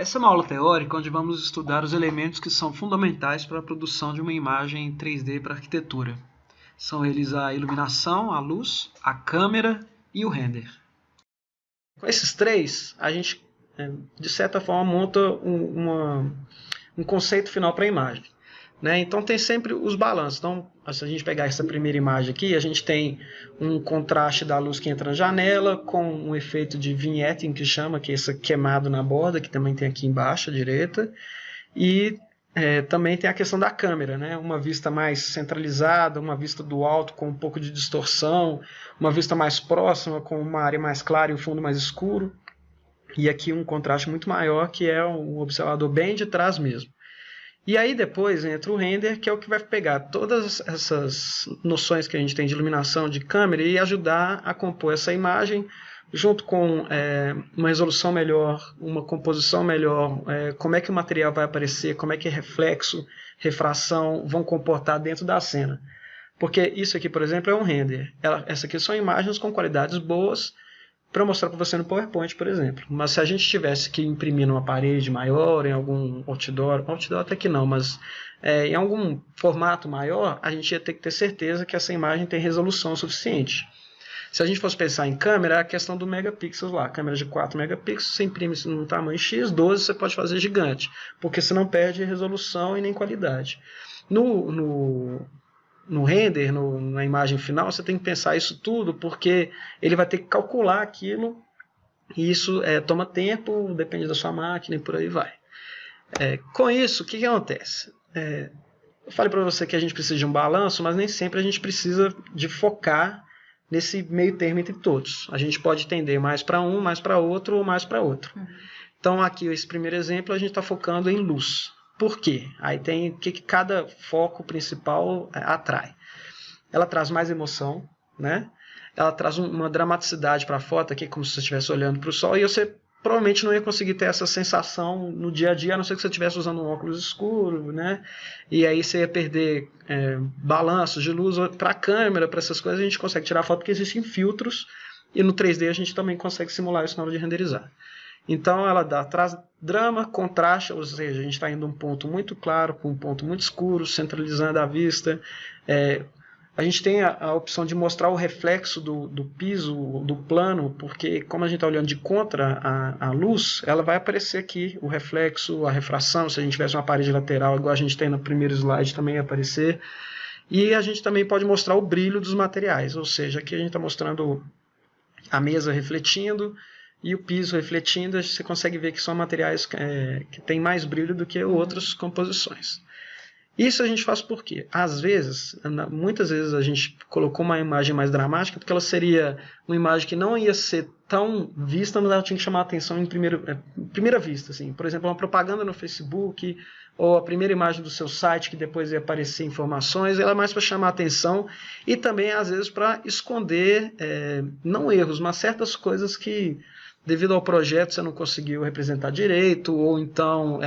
Essa é uma aula teórica onde vamos estudar os elementos que são fundamentais para a produção de uma imagem em 3D para arquitetura. São eles a iluminação, a luz, a câmera e o render. Com esses três, a gente, de certa forma, monta um conceito final para a imagem. Né? Então tem sempre os balanços. Então, se a gente pegar essa primeira imagem aqui, a gente tem um contraste da luz que entra na janela com um efeito de vignetting que chama, que é esse queimado na borda, que também tem aqui embaixo à direita. E também tem a questão da câmera, né? Uma vista mais centralizada, uma vista do alto com um pouco de distorção, uma vista mais próxima com uma área mais clara e um fundo mais escuro. E aqui um contraste muito maior, que é um observador bem de trás mesmo. E aí depois entra o render, que é o que vai pegar todas essas noções que a gente tem de iluminação, de câmera, e ajudar a compor essa imagem junto com uma resolução melhor, uma composição melhor, como é que o material vai aparecer, como é que reflexo, refração vão comportar dentro da cena. Porque isso aqui, por exemplo, é um render. Essa aqui são imagens com qualidades boas, para mostrar para você no PowerPoint, por exemplo. Mas se a gente tivesse que imprimir numa parede maior, em algum outdoor até que não, mas em algum formato maior, a gente ia ter que ter certeza que essa imagem tem resolução suficiente. Se a gente fosse pensar em câmera, é a questão do megapixels lá. Câmera de 4 megapixels, você imprime num tamanho X, 12 você pode fazer gigante, porque você não perde resolução e nem qualidade. No render, na imagem final, você tem que pensar isso tudo, porque ele vai ter que calcular aquilo, e isso toma tempo, depende da sua máquina e por aí vai. Com isso, o que acontece? Eu falei para você que a gente precisa de um balanço, mas nem sempre a gente precisa de focar nesse meio termo entre todos. A gente pode tender mais para um, mais para outro ou mais para outro. Então aqui, esse primeiro exemplo, a gente está focando em luz. Por quê? Aí tem o que cada foco principal atrai. Ela traz mais emoção, né? Ela traz uma dramaticidade para a foto aqui, como se você estivesse olhando para o sol, e você provavelmente não ia conseguir ter essa sensação no dia a dia, a não ser que você estivesse usando um óculos escuro, né? E aí você ia perder balanços de luz para a câmera, para essas coisas a gente consegue tirar foto porque existem filtros, e no 3D a gente também consegue simular isso na hora de renderizar. Então ela traz drama, contraste, ou seja, a gente está indo de um ponto muito claro para um ponto muito escuro, centralizando a vista. A gente tem a opção de mostrar o reflexo do piso, do plano, porque como a gente está olhando de contra a luz, ela vai aparecer aqui, o reflexo, a refração, se a gente tivesse uma parede lateral, igual a gente tem no primeiro slide, também ia aparecer. E a gente também pode mostrar o brilho dos materiais, ou seja, aqui a gente está mostrando a mesa refletindo, e o piso refletindo, você consegue ver que são materiais que têm mais brilho do que outras composições. Isso a gente faz por quê? Às vezes, muitas vezes a gente colocou uma imagem mais dramática porque ela seria uma imagem que não ia ser tão vista, mas ela tinha que chamar a atenção em primeira vista. Assim. Por exemplo, uma propaganda no Facebook ou a primeira imagem do seu site que depois ia aparecer informações, ela é mais para chamar a atenção e também às vezes para esconder, não erros, mas certas coisas que devido ao projeto você não conseguiu representar direito, ou então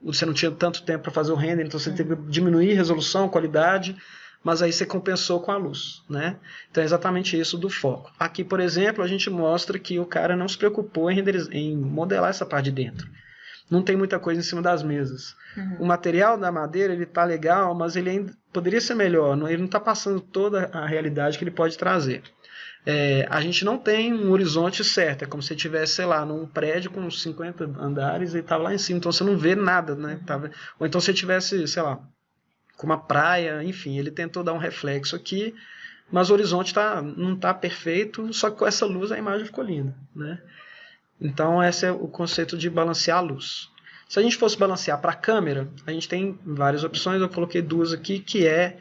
você não tinha tanto tempo para fazer o render, então você teve que diminuir resolução, qualidade, mas aí você compensou com a luz. Né? Então é exatamente isso do foco. Aqui, por exemplo, a gente mostra que o cara não se preocupou em modelar essa parte de dentro. Não tem muita coisa em cima das mesas. O material da madeira ele está legal, mas ele ainda poderia ser melhor. Ele não está passando toda a realidade que ele pode trazer. A gente não tem um horizonte certo, é como se estivesse, sei lá, num prédio com 50 andares e estava lá em cima, então você não vê nada, né? Ou então se tivesse, sei lá, com uma praia, enfim, ele tentou dar um reflexo aqui, mas o horizonte não está perfeito, só que com essa luz a imagem ficou linda, né? Então esse é o conceito de balancear a luz. Se a gente fosse balancear para a câmera, a gente tem várias opções, eu coloquei duas aqui, que é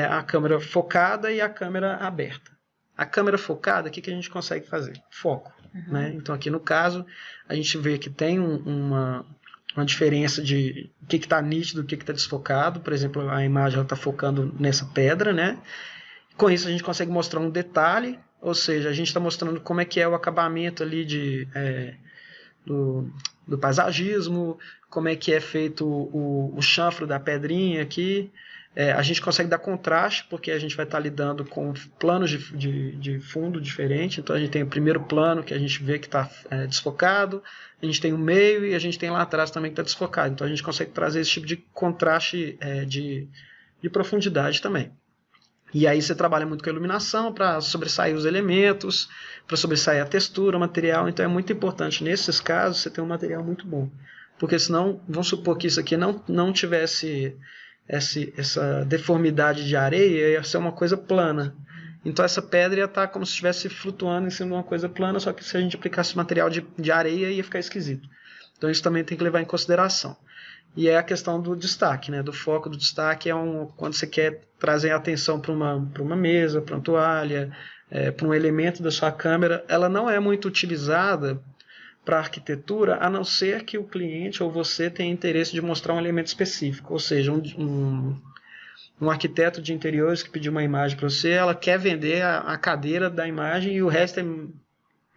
a câmera focada e a câmera aberta. A câmera focada, o que a gente consegue fazer? Foco. Né? Então aqui no caso, a gente vê que tem uma diferença de o que está nítido e o que está desfocado. Por exemplo, a imagem está focando nessa pedra. Né? Com isso a gente consegue mostrar um detalhe, ou seja, a gente está mostrando como é que é o acabamento ali do paisagismo, como é que é feito o chanfro da pedrinha aqui. A gente consegue dar contraste, porque a gente vai estar lidando com planos de fundo diferentes. Então a gente tem o primeiro plano que a gente vê que está desfocado, a gente tem o meio e a gente tem lá atrás também que está desfocado. Então a gente consegue trazer esse tipo de contraste de profundidade também. E aí você trabalha muito com a iluminação para sobressair os elementos, para sobressair a textura, o material. Então é muito importante, nesses casos, você ter um material muito bom. Porque senão, vamos supor que isso aqui não tivesse essa deformidade de areia, ia ser uma coisa plana. Então essa pedra ia estar como se estivesse flutuando em cima de uma coisa plana, só que se a gente aplicasse material de areia ia ficar esquisito. Então isso também tem que levar em consideração. E é a questão do destaque, né? Do foco do destaque quando você quer trazer atenção para uma mesa, para uma toalha, para um elemento da sua câmera. Ela não é muito utilizada para arquitetura, a não ser que o cliente ou você tenha interesse de mostrar um elemento específico. Ou seja, um arquiteto de interiores que pediu uma imagem para você, ela quer vender a cadeira da imagem e o resto é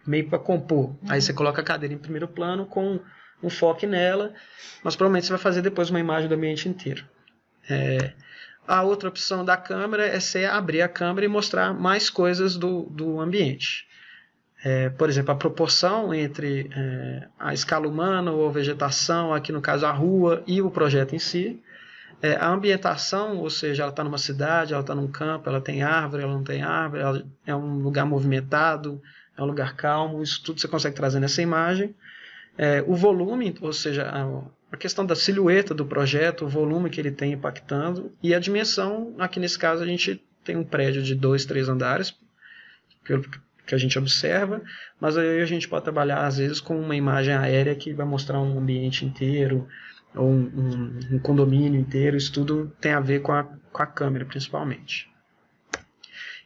meio para compor. Aí você coloca a cadeira em primeiro plano com um foco nela, mas provavelmente você vai fazer depois uma imagem do ambiente inteiro. A outra opção da câmera é você abrir a câmera e mostrar mais coisas do ambiente. Por exemplo, a proporção entre a escala humana ou a vegetação, aqui no caso a rua, e o projeto em si. A ambientação, ou seja, ela está numa cidade, ela está num campo, ela tem árvore, ela não tem árvore, ela é um lugar movimentado, é um lugar calmo, isso tudo você consegue trazer nessa imagem. O volume, ou seja, a questão da silhueta do projeto, o volume que ele tem impactando, e a dimensão, aqui nesse caso a gente tem um prédio de 2, 3 andares, que a gente observa, mas aí a gente pode trabalhar às vezes com uma imagem aérea que vai mostrar um ambiente inteiro, ou um condomínio inteiro. Isso tudo tem a ver com a câmera principalmente.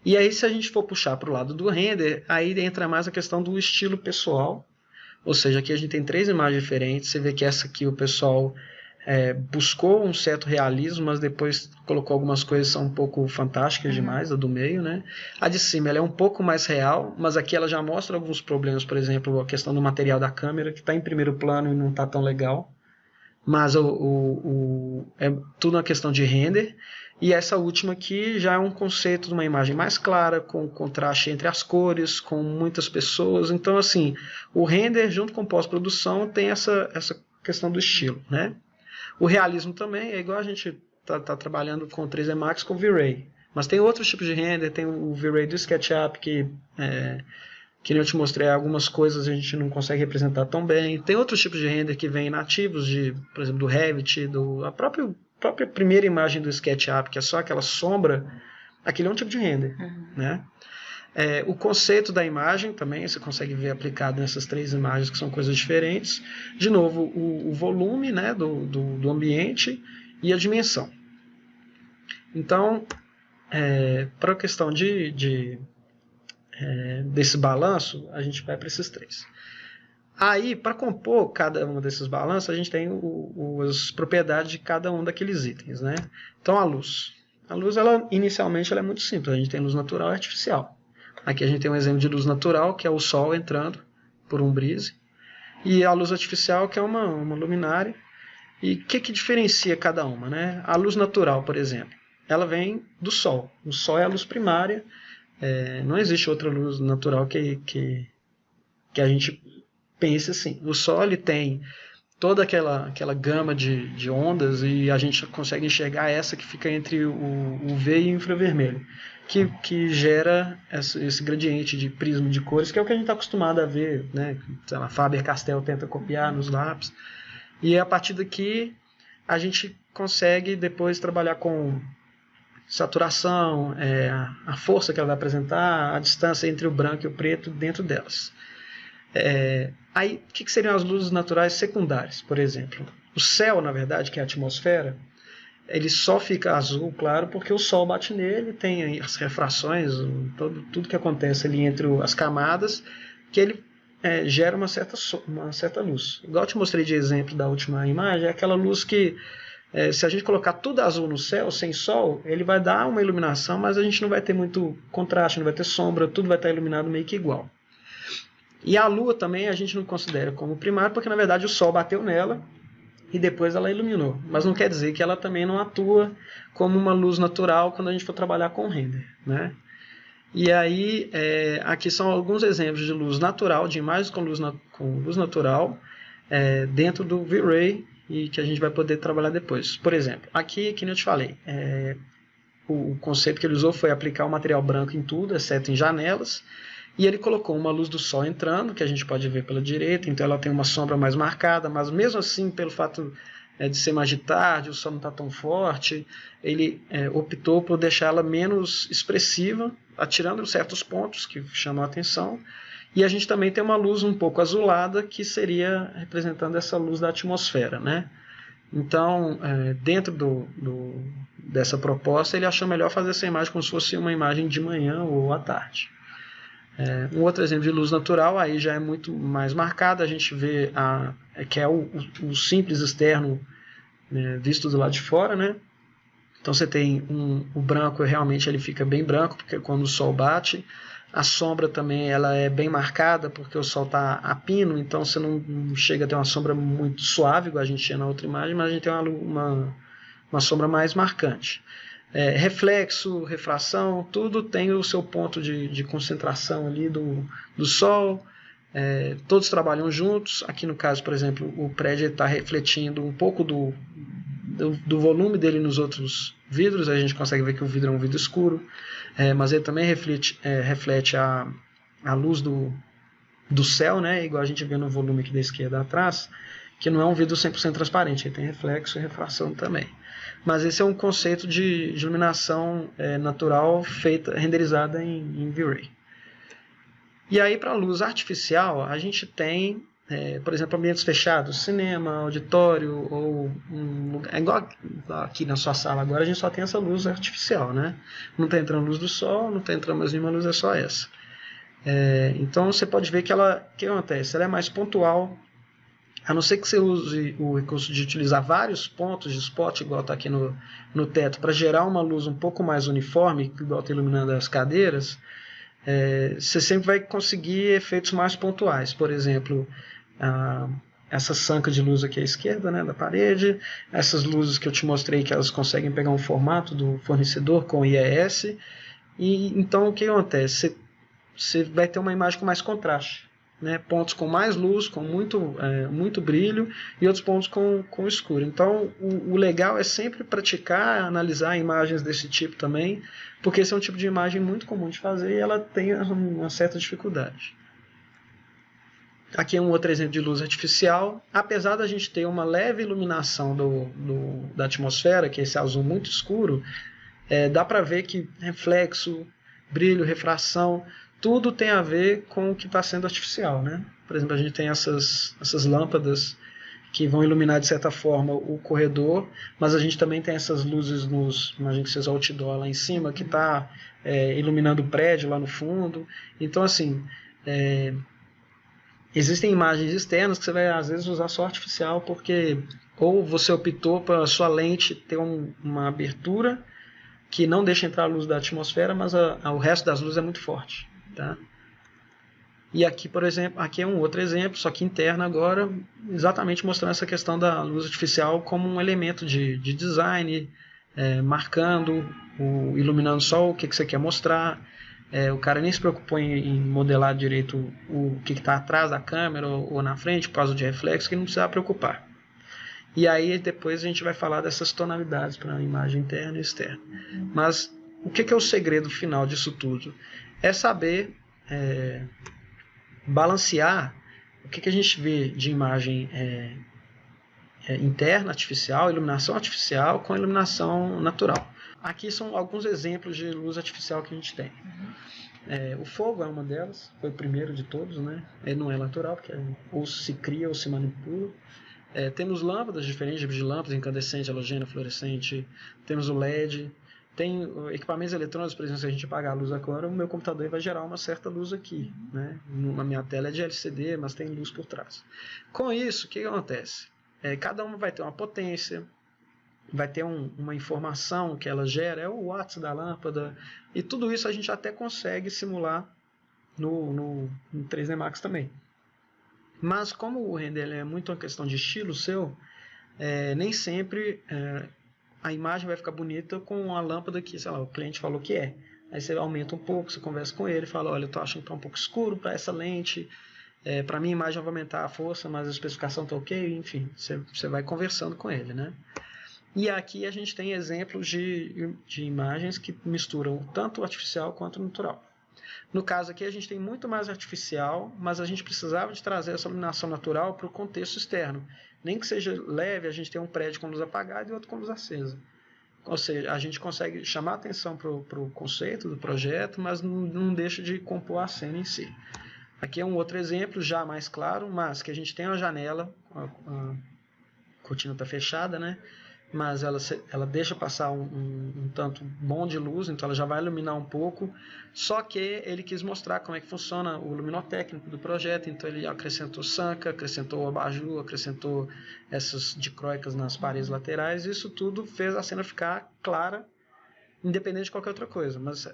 E aí se a gente for puxar para o lado do render, aí entra mais a questão do estilo pessoal, ou seja, aqui a gente tem 3 imagens diferentes. Você vê que essa aqui o pessoal buscou um certo realismo, mas depois colocou algumas coisas que são um pouco fantásticas demais, a do meio, né? A de cima ela é um pouco mais real, mas aqui ela já mostra alguns problemas, por exemplo, a questão do material da câmera, que está em primeiro plano e não está tão legal. Mas é tudo uma questão de render. E essa última aqui já é um conceito de uma imagem mais clara, com contraste entre as cores, com muitas pessoas. Então, assim, o render junto com pós-produção tem essa questão do estilo, né? O realismo também é igual a gente tá trabalhando com 3D Max com V-Ray. Mas tem outros tipos de render, tem o V-Ray do SketchUp, que eu te mostrei, algumas coisas a gente não consegue representar tão bem. Tem outros tipos de render que vêm nativos, por exemplo, do Revit, a própria primeira imagem do SketchUp, que é só aquela sombra, aquele é um tipo de render, né? O conceito da imagem também você consegue ver aplicado nessas 3 imagens, que são coisas diferentes. De novo, o volume, né, do ambiente e a dimensão. Então, para a questão desse balanço, a gente vai para esses 3. Aí, para compor cada um desses balanços, a gente tem as propriedades de cada um daqueles itens, né? Então, a luz. A luz, inicialmente, ela é muito simples. A gente tem luz natural e artificial. Aqui a gente tem um exemplo de luz natural, que é o sol entrando por um brise. E a luz artificial, que é uma luminária. E o que diferencia cada uma, né? A luz natural, por exemplo, ela vem do sol. O sol é a luz primária. Não existe outra luz natural que a gente pense assim. O sol ele tem toda aquela gama de ondas, e a gente consegue enxergar essa que fica entre o UV e o infravermelho, que gera esse gradiente de prisma de cores, que é o que a gente está acostumado a ver, né? Sei lá, Faber-Castell tenta copiar nos lápis. E a partir daqui a gente consegue depois trabalhar com saturação, a força que ela vai apresentar, a distância entre o branco e o preto dentro delas. Aí, o que seriam as luzes naturais secundárias, por exemplo? O céu, na verdade, que é a atmosfera, ele só fica azul, claro, porque o sol bate nele, tem as refrações, tudo que acontece ali entre as camadas, que ele gera uma certa luz. Igual eu te mostrei de exemplo da última imagem, é aquela luz que, se a gente colocar tudo azul no céu, sem sol, ele vai dar uma iluminação, mas a gente não vai ter muito contraste, não vai ter sombra, tudo vai estar iluminado meio que igual. E a lua também a gente não considera como primária, porque na verdade o sol bateu nela e depois ela iluminou. Mas não quer dizer que ela também não atua como uma luz natural quando a gente for trabalhar com render, né? E aí, aqui são alguns exemplos de luz natural, de imagens com luz natural, dentro do V-Ray, e que a gente vai poder trabalhar depois. Por exemplo, aqui, que eu te falei, o conceito que ele usou foi aplicar o material branco em tudo, exceto em janelas, e ele colocou uma luz do sol entrando, que a gente pode ver pela direita, então ela tem uma sombra mais marcada, mas mesmo assim, pelo fato de ser mais de tarde, o sol não está tão forte, ele optou por deixar ela menos expressiva, atirando certos pontos que chamam a atenção, e a gente também tem uma luz um pouco azulada, que seria representando essa luz da atmosfera, né? Então, dentro dessa proposta, ele achou melhor fazer essa imagem como se fosse uma imagem de manhã ou à tarde. Um outro exemplo de luz natural, aí já é muito mais marcado, a gente vê que é o simples externo, né, visto do lado de fora, né? Então você tem o branco, realmente ele fica bem branco, porque quando o sol bate, a sombra também ela é bem marcada, porque o sol está a pino, então você não chega a ter uma sombra muito suave, igual a gente tinha na outra imagem, mas a gente tem uma sombra mais marcante. Reflexo, refração, tudo tem o seu ponto de concentração ali do sol. Todos trabalham juntos. Aqui no caso, por exemplo, o prédio está refletindo um pouco do volume dele nos outros vidros. A gente consegue ver que o vidro é um vidro escuro, mas ele também reflete a luz do céu, né? Igual a gente vê no volume aqui da esquerda atrás, que não é um vidro 100% transparente, ele tem reflexo e refração também. Mas esse é um conceito de iluminação natural renderizada em V-Ray. E aí, para a luz artificial, a gente tem, por exemplo, ambientes fechados, cinema, auditório, ou igual aqui na sua sala agora, a gente só tem essa luz artificial, né? Não está entrando luz do sol, não está entrando mais nenhuma luz, é só essa. Então você pode ver que o que acontece? Ela é mais pontual, a não ser que você use o recurso de utilizar vários pontos de spot, igual está aqui no teto, para gerar uma luz um pouco mais uniforme, igual está iluminando as cadeiras. Você sempre vai conseguir efeitos mais pontuais. Por exemplo, essa sanca de luz aqui à esquerda, né, da parede, essas luzes que eu te mostrei que elas conseguem pegar um formato do fornecedor com IES, e então o que acontece? Você vai ter uma imagem com mais contraste, né? Pontos com mais luz, com muito brilho, e outros pontos com escuro. Então o legal é sempre praticar, analisar imagens desse tipo também, porque esse é um tipo de imagem muito comum de fazer e ela tem uma certa dificuldade. Aqui é um outro exemplo de luz artificial. Apesar da gente ter uma leve iluminação da atmosfera, que é esse azul muito escuro, dá para ver que reflexo, brilho, refração, tudo tem a ver com o que está sendo artificial, né? Por exemplo, a gente tem essas lâmpadas que vão iluminar de certa forma o corredor, mas a gente também tem essas luzes imagina que vocês outdoor lá em cima, que está iluminando o prédio lá no fundo. Então, assim, existem imagens externas que você vai às vezes usar só artificial, porque ou você optou para a sua lente ter uma abertura que não deixa entrar a luz da atmosfera, mas o resto das luzes é muito forte. Tá? E aqui, por exemplo, aqui é um outro exemplo, só que interno agora, exatamente mostrando essa questão da luz artificial como um elemento de design, marcando, iluminando só o que você quer mostrar. O cara nem se preocupou em modelar direito o que está atrás da câmera ou na frente, por causa de reflexo, que não precisa preocupar. E aí depois a gente vai falar dessas tonalidades para a imagem interna e externa. Mas o que é o segredo final disso tudo? É saber balancear o que a gente vê de imagem interna, artificial, iluminação artificial com iluminação natural. Aqui são alguns exemplos de luz artificial que a gente tem. O fogo é uma delas, foi o primeiro de todos, né? Ele não é natural, porque ou se cria ou se manipula. Temos lâmpadas diferentes, tipos de lâmpadas, incandescente, halogênea, fluorescente, temos o LED, tem equipamentos eletrônicos, por exemplo, se a gente apagar a luz agora, o meu computador vai gerar uma certa luz aqui, né? Na minha tela é de LCD, mas tem luz por trás. Com isso, o que acontece? Cada uma vai ter uma potência, vai ter uma informação que ela gera, é o watts da lâmpada, e tudo isso a gente até consegue simular no 3D Max também. Mas como o render é muito uma questão de estilo seu, nem sempre a imagem vai ficar bonita com a lâmpada que, sei lá, o cliente falou que é. Aí você aumenta um pouco, você conversa com ele, fala, olha, eu tô achando que tá um pouco escuro para essa lente, para minha imagem eu vou aumentar a força, mas a especificação tá ok, enfim, você vai conversando com ele, né? E aqui a gente tem exemplos de imagens que misturam tanto o artificial quanto o natural. No caso aqui a gente tem muito mais artificial, mas a gente precisava de trazer essa iluminação natural para o contexto externo. Nem que seja leve, a gente tem um prédio com luz apagada e outro com luz acesa. Ou seja, a gente consegue chamar atenção para o conceito do projeto, mas não deixa de compor a cena em si. Aqui é um outro exemplo, já mais claro, mas que a gente tem uma janela, a cortina está fechada, né? Mas ela deixa passar um tanto bom de luz, então ela já vai iluminar um pouco, só que ele quis mostrar como é que funciona o luminotécnico do projeto, então ele acrescentou sanca, acrescentou abajur, acrescentou essas dicróicas nas paredes laterais, e isso tudo fez a cena ficar clara, independente de qualquer outra coisa, mas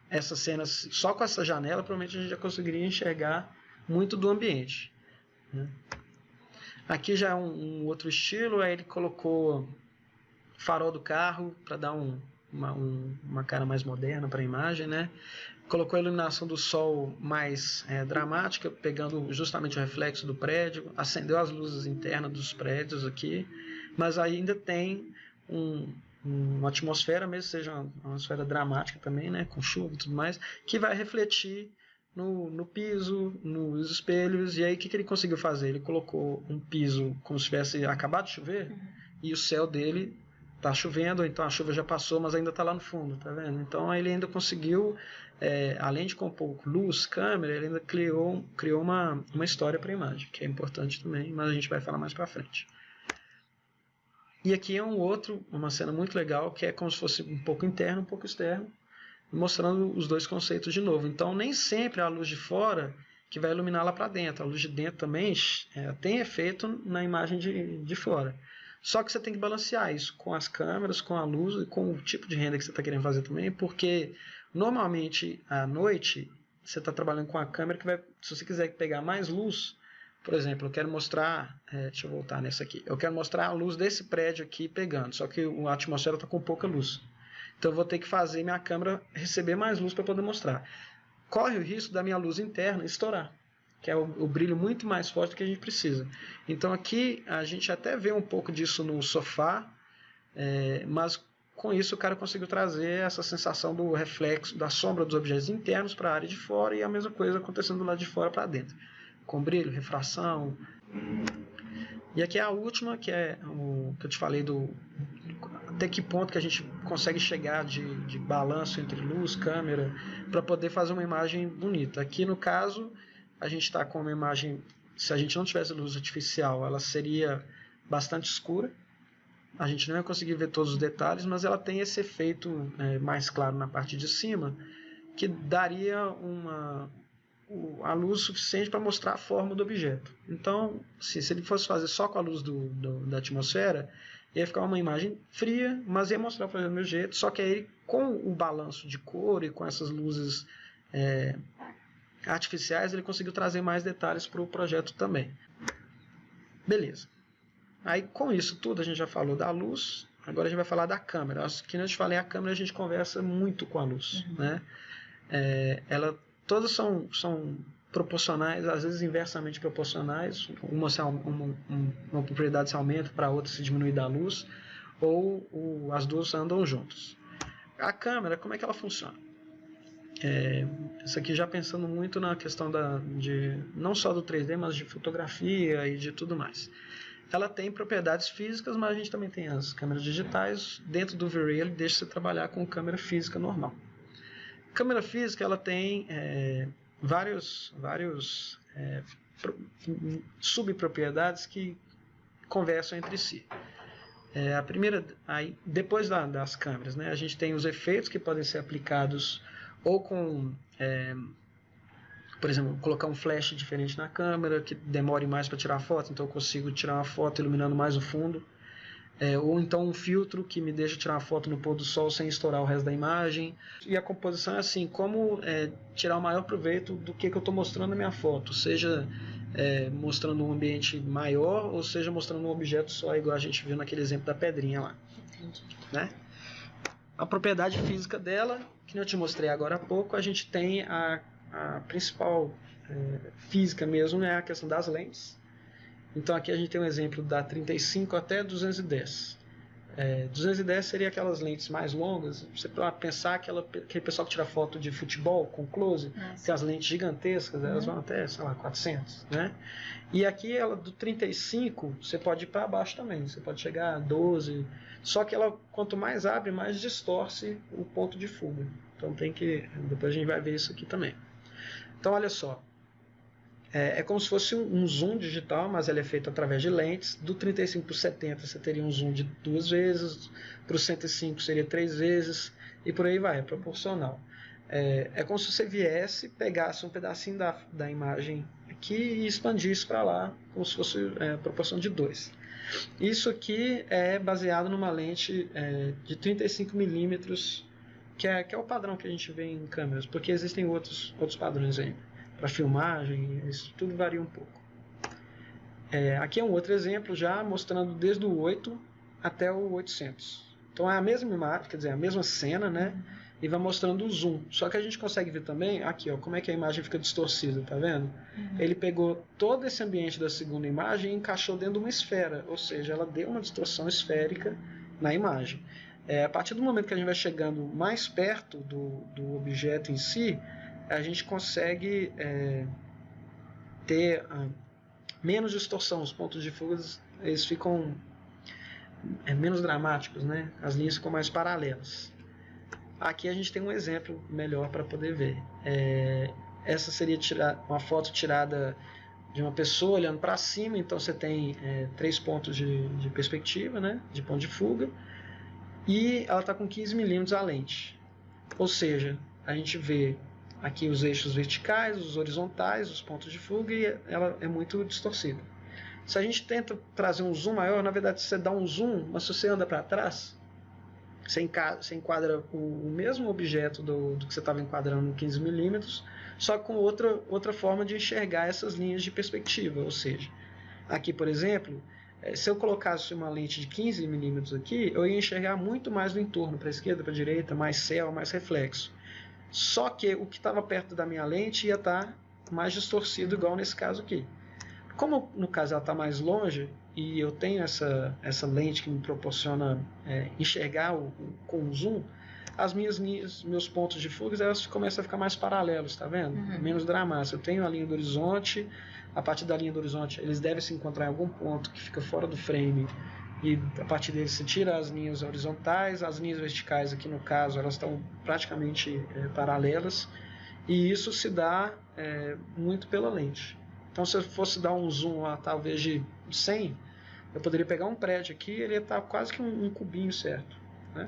essas cenas, só com essa janela, provavelmente a gente já conseguiria enxergar muito do ambiente, né? Aqui já é um outro estilo, aí ele colocou farol do carro para dar uma cara mais moderna para a imagem, né? Colocou a iluminação do sol mais dramática, pegando justamente o reflexo do prédio, acendeu as luzes internas dos prédios aqui, mas ainda tem uma atmosfera, mesmo seja uma atmosfera dramática também, né? Com chuva e tudo mais, que vai refletir no piso, nos espelhos. E aí o que ele conseguiu fazer? Ele colocou um piso como se tivesse acabado de chover, e o céu dele tá chovendo, então a chuva já passou, mas ainda está lá no fundo, tá vendo? Então ele ainda conseguiu, além de compor luz, câmera, ele ainda criou uma história para a imagem, que é importante também, mas a gente vai falar mais para frente. E aqui é uma cena muito legal, que é como se fosse um pouco interno, um pouco externo, mostrando os dois conceitos de novo. Então nem sempre a luz de fora que vai iluminar lá para dentro, a luz de dentro também tem efeito na imagem de fora. Só que você tem que balancear isso com as câmeras, com a luz e com o tipo de renda que você está querendo fazer também, porque normalmente à noite você está trabalhando com a câmera que vai, se você quiser pegar mais luz, por exemplo, eu quero mostrar, deixa eu voltar nessa aqui, eu quero mostrar a luz desse prédio aqui pegando, só que a atmosfera está com pouca luz. Então eu vou ter que fazer minha câmera receber mais luz para poder mostrar. Corre o risco da minha luz interna estourar, que é o brilho muito mais forte do que a gente precisa. Então aqui a gente até vê um pouco disso no sofá, mas com isso o cara conseguiu trazer essa sensação do reflexo, da sombra dos objetos internos para a área de fora, e a mesma coisa acontecendo do lado de fora para dentro, com brilho, refração. E aqui é a última, que é o que eu te falei até que ponto que a gente consegue chegar de balanço entre luz, câmera, para poder fazer uma imagem bonita. Aqui no caso a gente está com uma imagem, se a gente não tivesse luz artificial, ela seria bastante escura, a gente não ia conseguir ver todos os detalhes, mas ela tem esse efeito mais claro na parte de cima, que daria a luz suficiente para mostrar a forma do objeto. Então, se ele fosse fazer só com a luz da atmosfera, ia ficar uma imagem fria, mas ia mostrar do mesmo jeito, só que aí com o balanço de cor e com essas luzes artificiais, ele conseguiu trazer mais detalhes para o projeto também. Beleza. Aí com isso tudo a gente já falou da luz, agora a gente vai falar da câmera. Que eu te falei, a câmera a gente conversa muito com a luz, né? Todas são proporcionais, às vezes inversamente proporcionais, uma propriedade se aumenta para a outra se diminui da luz, ou as duas andam juntas. A câmera, como é que ela funciona? Isso aqui já pensando muito na questão não só do 3D, mas de fotografia e de tudo mais. Ela tem propriedades físicas, mas a gente também tem as câmeras digitais. Dentro do V-Ray ele deixa você trabalhar com câmera física normal. Câmera física ela tem vários subpropriedades que conversam entre si. A primeira, depois das câmeras, né, a gente tem os efeitos que podem ser aplicados ou com, por exemplo, colocar um flash diferente na câmera que demore mais para tirar a foto, então eu consigo tirar uma foto iluminando mais o fundo, ou então um filtro que me deixa tirar uma foto no pôr do sol sem estourar o resto da imagem. E a composição é assim, como tirar o maior proveito do que eu estou mostrando na minha foto, seja mostrando um ambiente maior, ou seja, mostrando um objeto só, igual a gente viu naquele exemplo da pedrinha lá. Entendi. Né? A propriedade física dela, que eu te mostrei agora há pouco, a gente tem a principal física mesmo, é a questão das lentes. Então aqui a gente tem um exemplo da 35 até 210. 210 seria aquelas lentes mais longas. Você pode pensar aquele pessoal que tira foto de futebol com close, tem as lentes gigantescas, elas vão até, sei lá, 400, né? E aqui ela do 35 você pode ir para baixo também, você pode chegar a 12, só que ela quanto mais abre, mais distorce o ponto de fuga. Então depois a gente vai ver isso aqui também. Então olha só, é como se fosse um zoom digital, mas ele é feito através de lentes. Do 35 para o 70 você teria um zoom de 2 vezes, para o 105 seria 3 vezes, e por aí vai, é proporcional. É como se você viesse, pegasse um pedacinho da imagem aqui e expandisse para lá, como se fosse proporção de 2. Isso aqui é baseado numa lente de 35mm, que é o padrão que a gente vê em câmeras, porque existem outros padrões ainda. Para filmagem, isso tudo varia um pouco. Aqui é um outro exemplo já mostrando desde o 8 até o 800. Então é a mesma imagem, quer dizer, a mesma cena, né? E vai mostrando o zoom. Só que a gente consegue ver também, aqui, ó, como é que a imagem fica distorcida, tá vendo? Ele pegou todo esse ambiente da segunda imagem e encaixou dentro de uma esfera, ou seja, ela deu uma distorção esférica na imagem. A partir do momento que a gente vai chegando mais perto do objeto em si, a gente consegue ter menos distorção, os pontos de fuga eles ficam menos dramáticos, né? As linhas ficam mais paralelas. Aqui a gente tem um exemplo melhor para poder ver. Essa seria uma foto tirada de uma pessoa olhando para cima, então você tem 3 pontos de perspectiva, né? De ponto de fuga, e ela está com 15mm a lente, ou seja, a gente vê aqui os eixos verticais, os horizontais, os pontos de fuga, e ela é muito distorcida. Se a gente tenta trazer um zoom maior, na verdade você dá um zoom, mas se você anda para trás, você enquadra o mesmo objeto do que você estava enquadrando no 15mm, só com outra forma de enxergar essas linhas de perspectiva. Ou seja, aqui por exemplo, se eu colocasse uma lente de 15mm aqui, eu ia enxergar muito mais do entorno, para a esquerda, para a direita, mais céu, mais reflexo. Só que o que estava perto da minha lente ia estar mais distorcido, igual nesse caso aqui. Como no caso ela está mais longe e eu tenho essa lente que me proporciona enxergar com o zoom, meus pontos de fuga elas começam a ficar mais paralelos, tá vendo? Menos dramáticos. Eu tenho a linha do horizonte, a partir da linha do horizonte eles devem se encontrar em algum ponto que fica fora do frame, e a partir dele se tira as linhas horizontais, as linhas verticais aqui no caso elas estão praticamente paralelas, e isso se dá muito pela lente. Então se eu fosse dar um zoom lá talvez de 100, eu poderia pegar um prédio aqui e ele ia estar quase que um cubinho certo, né?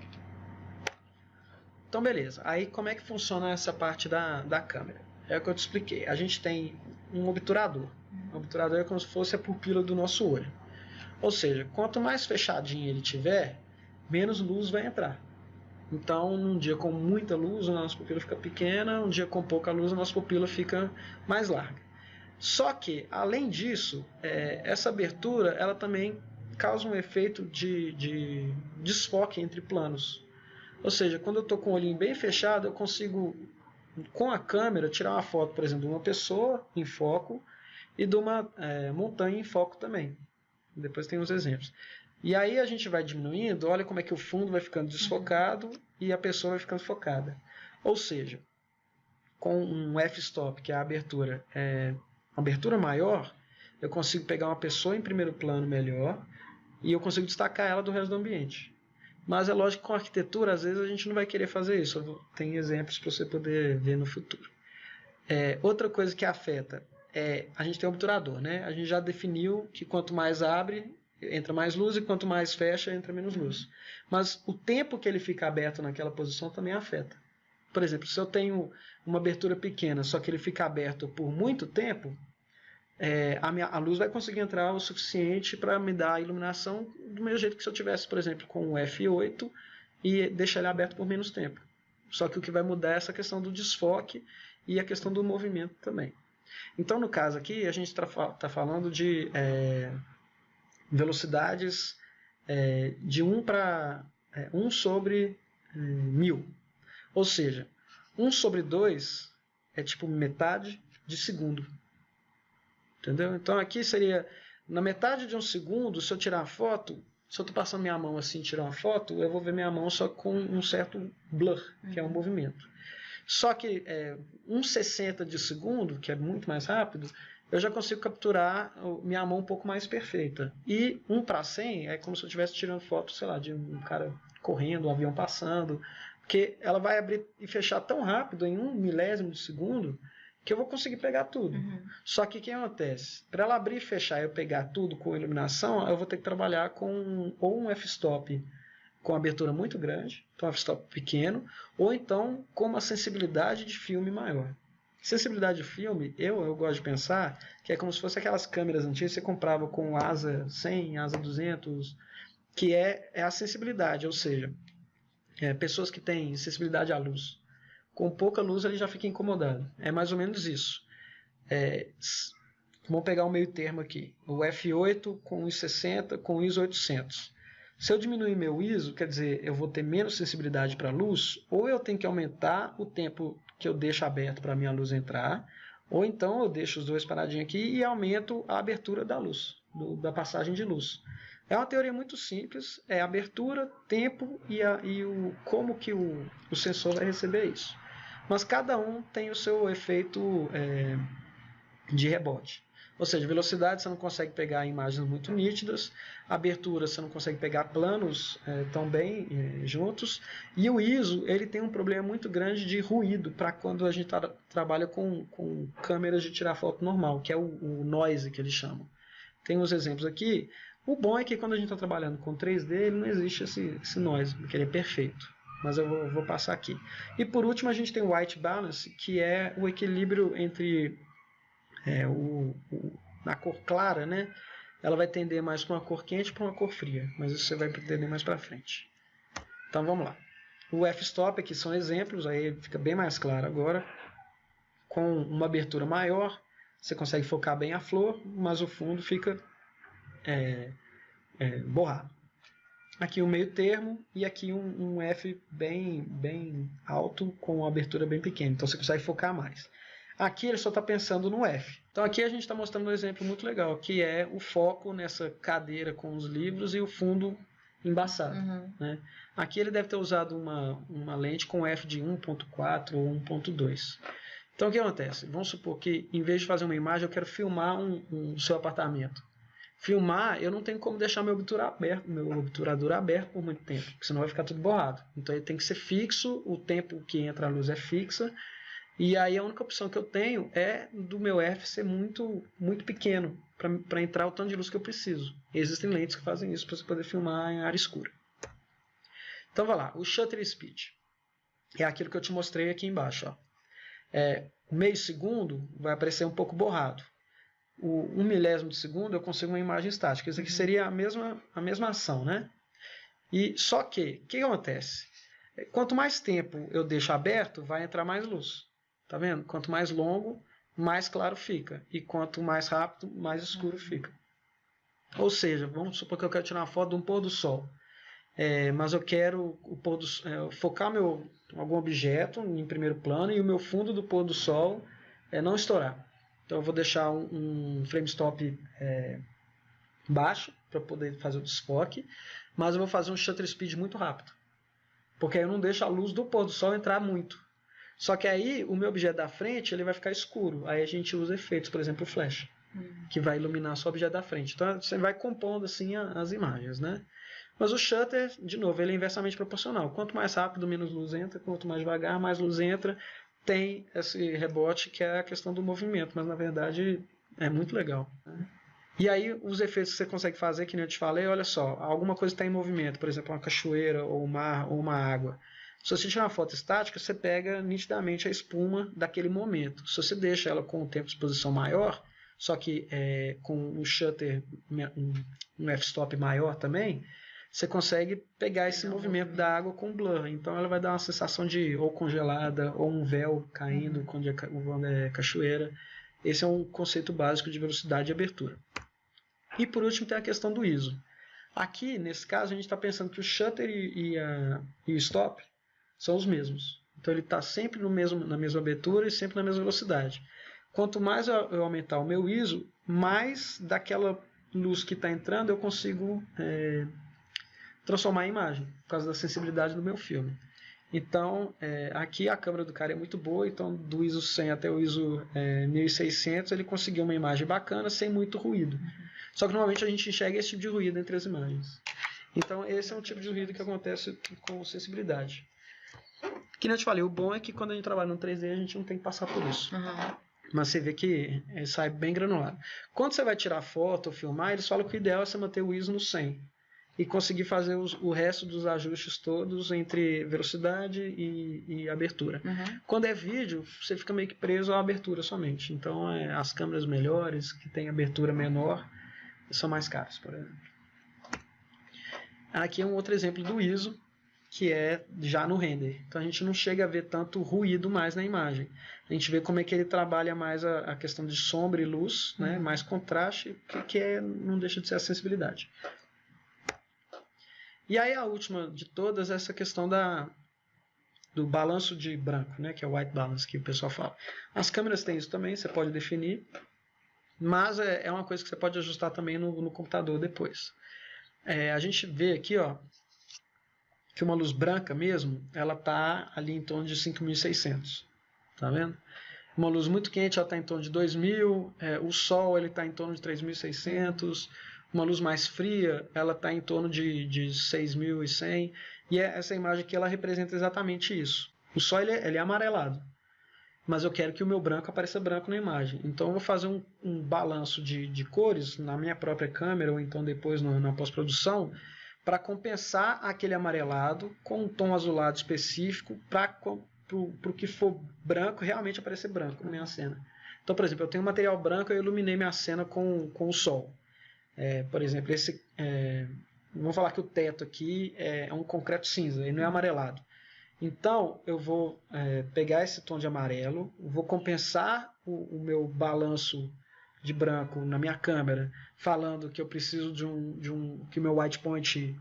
Então beleza, aí como é que funciona essa parte da câmera? É o que eu te expliquei, a gente tem um obturador. O obturador é como se fosse a pupila do nosso olho. Ou seja, quanto mais fechadinho ele tiver, menos luz vai entrar. Então, num dia com muita luz, a nossa pupila fica pequena, um dia com pouca luz, a nossa pupila fica mais larga. Só que, além disso, essa abertura ela também causa um efeito de desfoque entre planos. Ou seja, quando eu estou com o olhinho bem fechado, eu consigo, com a câmera, tirar uma foto, por exemplo, de uma pessoa em foco e de uma montanha em foco também. Depois tem uns exemplos. E aí a gente vai diminuindo, olha como é que o fundo vai ficando desfocado e a pessoa vai ficando focada. Ou seja, com um f-stop, que é a abertura, uma abertura maior, eu consigo pegar uma pessoa em primeiro plano melhor e eu consigo destacar ela do resto do ambiente. Mas é lógico que com a arquitetura, às vezes a gente não vai querer fazer isso. Tem exemplos para você poder ver no futuro. Outra coisa que afeta a gente tem um obturador, né? A gente já definiu que quanto mais abre, entra mais luz, e quanto mais fecha, entra menos luz. Mas o tempo que ele fica aberto naquela posição também afeta. Por exemplo, se eu tenho uma abertura pequena, só que ele fica aberto por muito tempo, a luz vai conseguir entrar o suficiente para me dar a iluminação do mesmo jeito que se eu tivesse, por exemplo, com o f8 e deixar ele aberto por menos tempo. Só que o que vai mudar é essa questão do desfoque e a questão do movimento também. Então, no caso aqui, a gente está falando de velocidades de 1 para 1 sobre 1000. Ou seja, 1 sobre 2 é tipo metade de segundo. Entendeu? Então aqui seria, na metade de um segundo, se eu tirar a foto, se eu estou passando minha mão assim, tirar uma foto, eu vou ver minha mão só com um certo blur, que é um movimento. Só que 1/60 de segundo, que é muito mais rápido, eu já consigo capturar minha mão um pouco mais perfeita. E 1 para 100 é como se eu estivesse tirando foto, sei lá, de um cara correndo, um avião passando, porque ela vai abrir e fechar tão rápido, em 1 milésimo de segundo, que eu vou conseguir pegar tudo. Só que o que acontece? Para ela abrir e fechar e eu pegar tudo com iluminação, eu vou ter que trabalhar com ou um f-stop com abertura muito grande, então um f-stop pequeno, ou então com uma sensibilidade de filme maior. Sensibilidade de filme, eu gosto de pensar que é como se fosse aquelas câmeras antigas que você comprava com asa 100, asa 200, que é a sensibilidade, ou seja, pessoas que têm sensibilidade à luz. Com pouca luz ele já fica incomodado. É mais ou menos isso. Vamos pegar o meio termo aqui. O f8 com 1,60 com ISO 800. Se eu diminuir meu ISO, quer dizer, eu vou ter menos sensibilidade para a luz, ou eu tenho que aumentar o tempo que eu deixo aberto para a minha luz entrar, ou então eu deixo os dois paradinhos aqui e aumento a abertura da luz, da passagem de luz. É uma teoria muito simples, é abertura, tempo e como que o sensor vai receber isso. Mas cada um tem o seu efeito de rebote. Ou seja, velocidade você não consegue pegar imagens muito nítidas, abertura você não consegue pegar planos tão bem juntos, e o ISO ele tem um problema muito grande de ruído para quando a gente trabalha com câmeras de tirar foto normal, que é o noise que eles chamam. Tem uns exemplos aqui. O bom é que quando a gente está trabalhando com 3D, ele não existe esse noise, porque ele é perfeito. Mas eu vou passar aqui. E por último a gente tem o white balance, que é o equilíbrio entre na cor clara, né? Ela vai tender mais para uma cor quente para uma cor fria, mas isso você vai entender mais para frente. Então vamos lá. O f-stop aqui são exemplos, aí fica bem mais claro agora. Com uma abertura maior, você consegue focar bem a flor, mas o fundo fica borrado. Aqui um meio termo e aqui um F bem alto com uma abertura bem pequena, então você consegue focar mais. Aqui ele só está pensando no F. Então aqui a gente está mostrando um exemplo muito legal, que é o foco nessa cadeira com os livros e o fundo embaçado. Né? Aqui ele deve ter usado uma lente com F de 1.4 ou 1.2. Então o que acontece? Vamos supor que em vez de fazer uma imagem eu quero filmar um seu apartamento. Filmar, eu não tenho como deixar meu obturador aberto por muito tempo, porque senão vai ficar tudo borrado. Então ele tem que ser fixo, o tempo que entra a luz é fixa, e aí a única opção que eu tenho é do meu F ser muito, muito pequeno, para entrar o tanto de luz que eu preciso. E existem lentes que fazem isso para você poder filmar em área escura. Então vai lá, o shutter speed. É aquilo que eu te mostrei aqui embaixo. Ó. O meio segundo vai aparecer um pouco borrado. O 1 milésimo de segundo eu consigo uma imagem estática. Isso aqui seria a mesma ação, né? E só que, o que acontece? Quanto mais tempo eu deixo aberto, vai entrar mais luz. Tá vendo? Quanto mais longo, mais claro fica. E quanto mais rápido, mais escuro fica. Ou seja, vamos supor que eu quero tirar uma foto de um pôr do sol. Mas eu quero focar algum objeto em primeiro plano e o meu fundo do pôr do sol não estourar. Então eu vou deixar um frame stop baixo para poder fazer o desfoque, mas eu vou fazer um shutter speed muito rápido, porque aí eu não deixo a luz do pôr do sol entrar muito. Só que aí o meu objeto da frente ele vai ficar escuro, aí a gente usa efeitos, por exemplo o flash, que vai iluminar só o objeto da frente. Então você vai compondo assim as imagens, né? Mas o shutter, de novo, ele é inversamente proporcional. Quanto mais rápido, menos luz entra, quanto mais devagar, mais luz entra. Tem esse rebote que é a questão do movimento, mas na verdade é muito legal. Né? E aí os efeitos que você consegue fazer, que nem eu te falei, olha só, alguma coisa está em movimento, por exemplo, uma cachoeira, ou um mar, ou uma água. Se você tirar uma foto estática, você pega nitidamente a espuma daquele momento. Se você deixa ela com um tempo de exposição maior, só que com um shutter, um f-stop maior também, você consegue pegar esse movimento da água com blur. Então ela vai dar uma sensação de ou congelada, ou um véu caindo quando é cachoeira. Esse é um conceito básico de velocidade e abertura. E por último tem a questão do ISO. Aqui, nesse caso, a gente está pensando que o shutter e o stop são os mesmos. Então ele está sempre na mesma abertura e sempre na mesma velocidade. Quanto mais eu aumentar o meu ISO, mais daquela luz que está entrando eu consigo transformar em imagem, por causa da sensibilidade do meu filme. Então, aqui a câmera do cara é muito boa, então do ISO 100 até o ISO 1600 ele conseguiu uma imagem bacana sem muito ruído. Só que normalmente a gente enxerga esse tipo de ruído entre as imagens. Então esse é um tipo de ruído que acontece com sensibilidade. Que nem eu te falei, o bom é que quando a gente trabalha no 3D a gente não tem que passar por isso. Mas você vê que sai bem granulado. Quando você vai tirar foto ou filmar, eles falam que o ideal é você manter o ISO no 100 e conseguir fazer o resto dos ajustes todos entre velocidade e abertura. Quando é vídeo, você fica meio que preso à abertura somente. Então as câmeras melhores, que têm abertura menor, são mais caras, por exemplo. Aqui é um outro exemplo do ISO, que é já no render. Então a gente não chega a ver tanto ruído mais na imagem. A gente vê como é que ele trabalha mais a questão de sombra e luz, né? Mais contraste, que não deixa de ser a sensibilidade. E aí a última de todas é essa questão do balanço de branco, né? Que é o white balance que o pessoal fala. As câmeras têm isso também, você pode definir, mas é uma coisa que você pode ajustar também no computador depois. A gente vê aqui, ó, que uma luz branca mesmo, ela está ali em torno de 5.600, tá vendo? Uma luz muito quente, ela está em torno de 2.000, o sol ele está em torno de 3.600, uma luz mais fria, ela está em torno de 6.100, e essa imagem aqui ela representa exatamente isso. O sol ele é amarelado, mas eu quero que o meu branco apareça branco na imagem. Então eu vou fazer um balanço de cores na minha própria câmera, ou então depois na pós-produção, para compensar aquele amarelado com um tom azulado específico para o que for branco realmente aparecer branco na minha cena. Então, por exemplo, eu tenho um material branco e eu iluminei minha cena com o sol. Por exemplo, vamos falar que o teto aqui é um concreto cinza, ele não é amarelado. Então, eu vou pegar esse tom de amarelo, vou compensar o meu balanço de branco na minha câmera, falando que eu preciso que o meu white point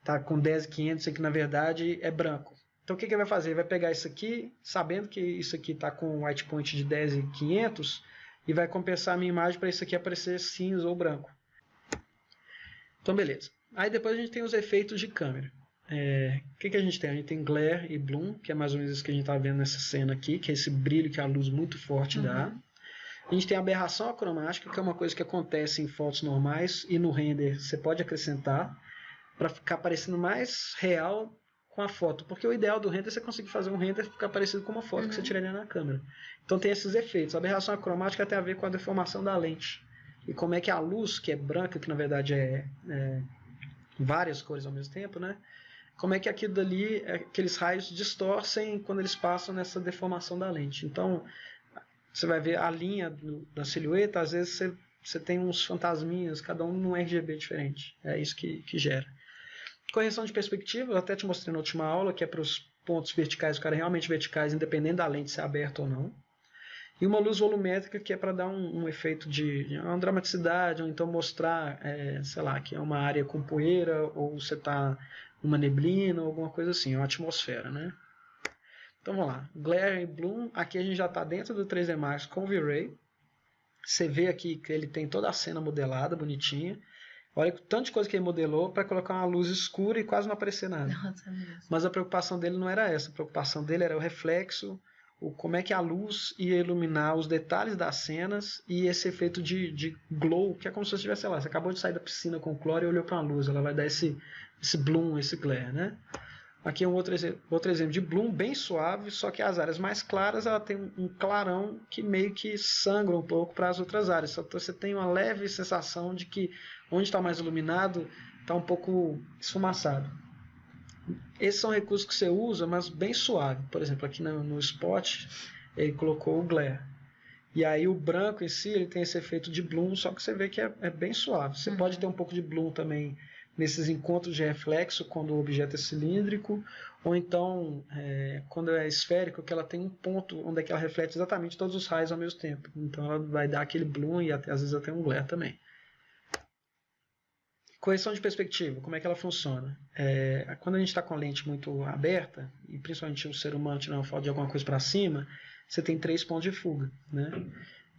está com 10.500 e que na verdade é branco. Então o que ele vai fazer? Ele vai pegar isso aqui, sabendo que isso aqui está com um white point de 10.500 e vai compensar a minha imagem para isso aqui aparecer cinza ou branco. Então beleza. Aí depois a gente tem os efeitos de câmera. O que a gente tem? A gente tem glare e bloom, que é mais ou menos isso que a gente está vendo nessa cena aqui, que é esse brilho que a luz muito forte dá. A gente tem a aberração acromática, que é uma coisa que acontece em fotos normais e no render você pode acrescentar para ficar parecendo mais real com a foto. Porque o ideal do render é você conseguir fazer um render ficar parecido com uma foto que você tiraria na câmera. Então tem esses efeitos. A aberração acromática tem a ver com a deformação da lente. E como é que a luz, que é branca, que na verdade é várias cores ao mesmo tempo, né? Como é que aquilo dali, aqueles raios distorcem quando eles passam nessa deformação da lente. Então você vai ver a linha da silhueta, às vezes você tem uns fantasminhas, cada um num RGB diferente. É isso que gera. Correção de perspectiva, eu até te mostrei na última aula, que é para os pontos verticais ficarem realmente verticais, independente da lente ser aberta ou não. E uma luz volumétrica, que é para dar um efeito de uma dramaticidade, ou então mostrar, sei lá, que é uma área com poeira, ou você está numa neblina, ou alguma coisa assim, uma atmosfera, né? Então vamos lá, Glare e Bloom, aqui a gente já está dentro do 3D Max com o V-Ray. Você vê aqui que ele tem toda a cena modelada, bonitinha. Olha o tanto de coisa que ele modelou para colocar uma luz escura e quase não aparecer nada. Nossa, mesmo. Mas a preocupação dele não era essa, a preocupação dele era o reflexo, como é que a luz ia iluminar os detalhes das cenas e esse efeito de glow, que é como se você estivesse, sei lá, você acabou de sair da piscina com cloro e olhou para uma luz, ela vai dar esse bloom, esse glare, né? Aqui é um outro exemplo de bloom bem suave, só que as áreas mais claras ela tem um clarão que meio que sangra um pouco para as outras áreas. Só que você tem uma leve sensação de que onde está mais iluminado está um pouco esfumaçado. Esses são recursos que você usa, mas bem suave. Por exemplo, aqui no spot ele colocou o glare. E aí o branco em si ele tem esse efeito de bloom, só que você vê que é bem suave. Você pode ter um pouco de bloom também nesses encontros de reflexo quando o objeto é cilíndrico, ou então quando é esférico, que ela tem um ponto onde é que ela reflete exatamente todos os raios ao mesmo tempo. Então ela vai dar aquele bloom e até, às vezes até um glare também. Correção de perspectiva, como é que ela funciona? Quando a gente está com a lente muito aberta, e principalmente o ser humano tirando foto de alguma coisa para cima, você tem 3 pontos de fuga, né?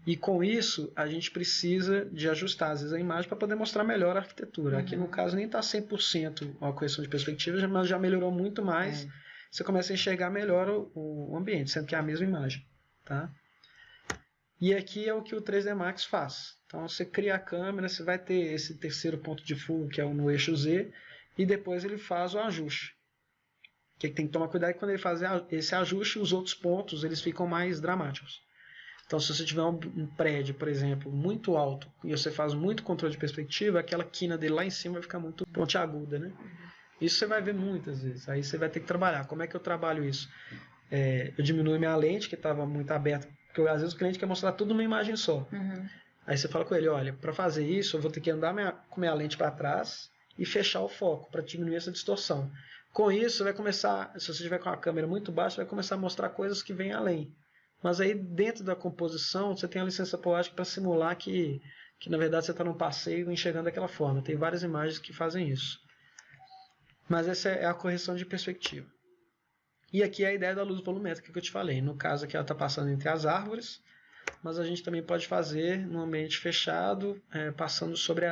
E com isso, a gente precisa de ajustar, às vezes, a imagem para poder mostrar melhor a arquitetura. Aqui, no caso, nem está 100% a correção de perspectiva, mas já melhorou muito mais. Você começa a enxergar melhor o ambiente, sendo que é a mesma imagem. Tá? E aqui é o que o 3D Max faz. Então, você cria a câmera, você vai ter esse terceiro ponto de fuga, que é no eixo Z, e depois ele faz o ajuste. O que tem que tomar cuidado é que quando ele faz esse ajuste, os outros pontos eles ficam mais dramáticos. Então, se você tiver um prédio, por exemplo, muito alto, e você faz muito controle de perspectiva, aquela quina dele lá em cima vai ficar muito pontiaguda, né? Isso você vai ver muitas vezes. Aí você vai ter que trabalhar. Como é que eu trabalho isso? Eu diminuo minha lente, que estava muito aberta, porque às vezes o cliente quer mostrar tudo numa imagem só. Aí você fala com ele, olha, para fazer isso, eu vou ter que andar com minha lente para trás e fechar o foco, para diminuir essa distorção. Com isso, vai começar, se você tiver com a câmera muito baixa, vai começar a mostrar coisas que vêm além. Mas aí dentro da composição você tem a licença poética para simular que na verdade você está num passeio enxergando daquela forma. Tem várias imagens que fazem isso. Mas essa é a correção de perspectiva. E aqui é a ideia da luz volumétrica que eu te falei. No caso aqui ela está passando entre as árvores, mas a gente também pode fazer num ambiente fechado, passando sobre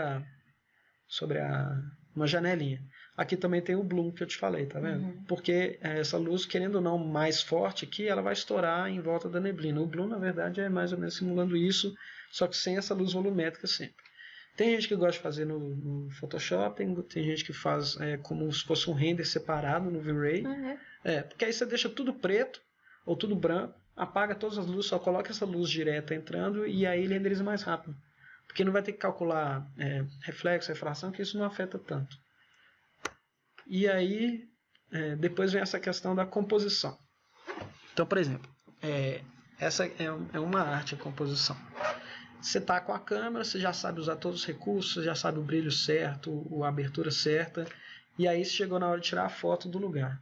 uma janelinha. Aqui também tem o bloom que eu te falei, tá vendo? Porque essa luz, querendo ou não mais forte aqui, ela vai estourar em volta da neblina. O bloom, na verdade, é mais ou menos simulando isso, só que sem essa luz volumétrica sempre. Tem gente que gosta de fazer no Photoshop, tem gente que faz como se fosse um render separado no V-Ray. Porque aí você deixa tudo preto ou tudo branco, apaga todas as luzes, só coloca essa luz direta entrando e aí ele renderiza mais rápido. Porque não vai ter que calcular reflexo, refração, que isso não afeta tanto. E aí, depois vem essa questão da composição. Então, por exemplo, essa é uma arte, a composição. Você está com a câmera, você já sabe usar todos os recursos, você já sabe o brilho certo, a abertura certa, e aí chegou na hora de tirar a foto do lugar.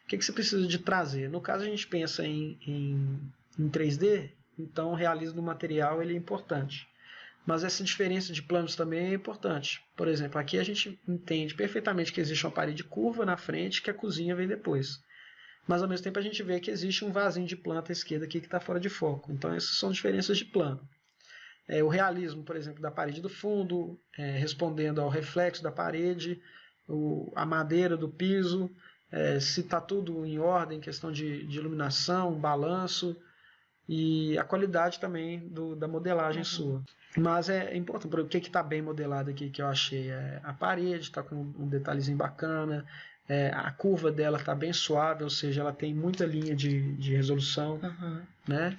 O que você precisa de trazer? No caso, a gente pensa em 3D, então o realismo do material ele é importante. Mas essa diferença de planos também é importante. Por exemplo, aqui a gente entende perfeitamente que existe uma parede curva na frente que a cozinha vem depois. Mas ao mesmo tempo a gente vê que existe um vasinho de planta à esquerda aqui que está fora de foco. Então essas são diferenças de plano. O realismo, por exemplo, da parede do fundo, respondendo ao reflexo da parede, a madeira do piso, se está tudo em ordem, questão de iluminação, balanço, e a qualidade também da modelagem sua. Mas é importante, o que está bem modelado aqui que eu achei? A parede está com um detalhezinho bacana, a curva dela está bem suave, ou seja, ela tem muita linha de resolução. Né?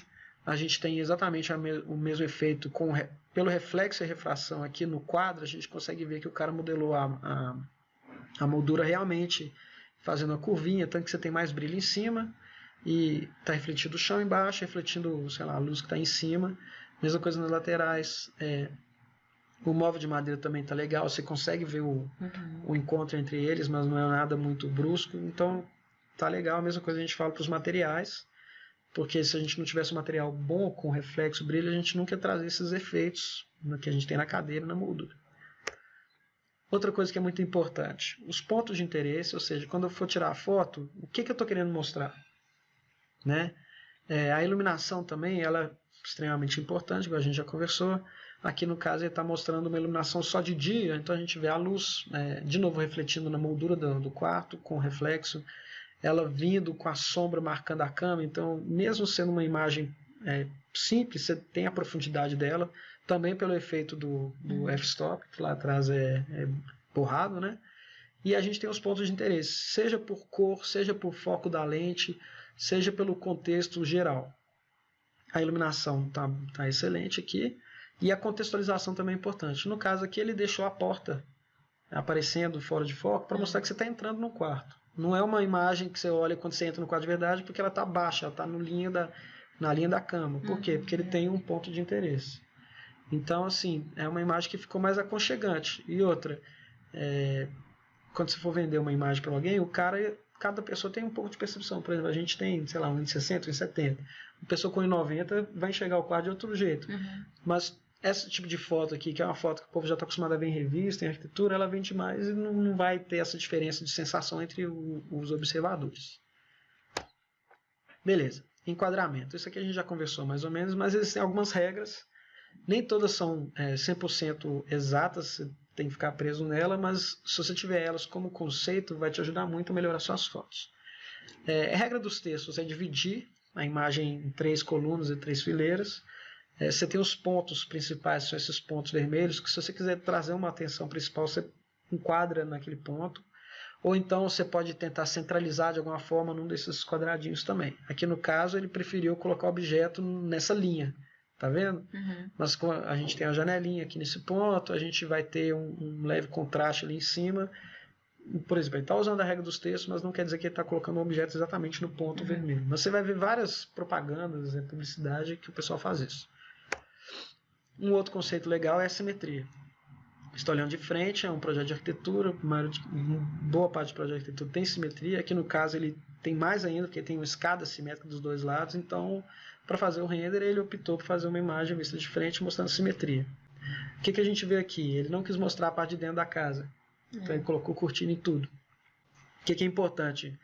A gente tem exatamente o mesmo efeito pelo reflexo e refração aqui no quadro, a gente consegue ver que o cara modelou a moldura realmente fazendo a curvinha, tanto que você tem mais brilho em cima, e está refletindo o chão embaixo, refletindo, sei lá, a luz que está em cima. Mesma coisa nas laterais. O móvel de madeira também está legal, você consegue ver o encontro entre eles, mas não é nada muito brusco, então tá legal. A mesma coisa a gente fala para os materiais, porque se a gente não tivesse um material bom, com reflexo, brilho, a gente nunca ia trazer esses efeitos que a gente tem na cadeira e na moldura. Outra coisa que é muito importante, os pontos de interesse, ou seja, quando eu for tirar a foto, o que eu estou querendo mostrar? Né? A iluminação também ela é extremamente importante, como a gente já conversou. Aqui no caso ele está mostrando uma iluminação só de dia, então a gente vê a luz de novo refletindo na moldura do quarto com reflexo, ela vindo com a sombra marcando a cama. Então mesmo sendo uma imagem simples, você tem a profundidade dela, também pelo efeito do f-stop, que lá atrás é borrado, né? E a gente tem os pontos de interesse, seja por cor, seja por foco da lente, seja pelo contexto geral. A iluminação está excelente aqui, e a contextualização também é importante. No caso aqui ele deixou a porta aparecendo fora de foco para mostrar que você está entrando no quarto. Não é uma imagem que você olha quando você entra no quarto de verdade, porque ela está baixa, ela está na linha da cama. Por quê? Porque ele tem um ponto de interesse. Então, assim, é uma imagem que ficou mais aconchegante. E outra, quando você for vender uma imagem para alguém, cada pessoa tem um pouco de percepção. Por exemplo, a gente tem, sei lá, 1,60, 1,70. Uma pessoa com 1,90 vai enxergar o quadro de outro jeito. Mas esse tipo de foto aqui, que é uma foto que o povo já está acostumado a ver em revista, em arquitetura, ela vende mais e não vai ter essa diferença de sensação entre os observadores. Beleza. Enquadramento. Isso aqui a gente já conversou mais ou menos, mas existem algumas regras. Nem todas são 100% exatas, você tem que ficar preso nela, mas se você tiver elas como conceito, vai te ajudar muito a melhorar suas fotos. A regra dos textos é dividir a imagem em 3 colunas e 3 fileiras. Você tem os pontos principais, são esses pontos vermelhos, que se você quiser trazer uma atenção principal, você enquadra naquele ponto. Ou então você pode tentar centralizar de alguma forma num desses quadradinhos também. Aqui no caso ele preferiu colocar o objeto nessa linha, tá vendo? Mas a gente tem a janelinha aqui nesse ponto, a gente vai ter um leve contraste ali em cima. Por exemplo, ele está usando a regra dos textos, mas não quer dizer que ele está colocando o objeto exatamente no ponto vermelho. Mas você vai ver várias propagandas, publicidade, que o pessoal faz isso. Um outro conceito legal é a simetria. Estou olhando de frente, é um projeto de arquitetura, boa parte do projeto de arquitetura tem simetria. Aqui no caso ele tem mais ainda, porque tem uma escada simétrica dos dois lados, então para fazer o render ele optou por fazer uma imagem vista de frente mostrando simetria. O que a gente vê aqui? Ele não quis mostrar a parte de dentro da casa, então ele colocou cortina em tudo. O que é importante?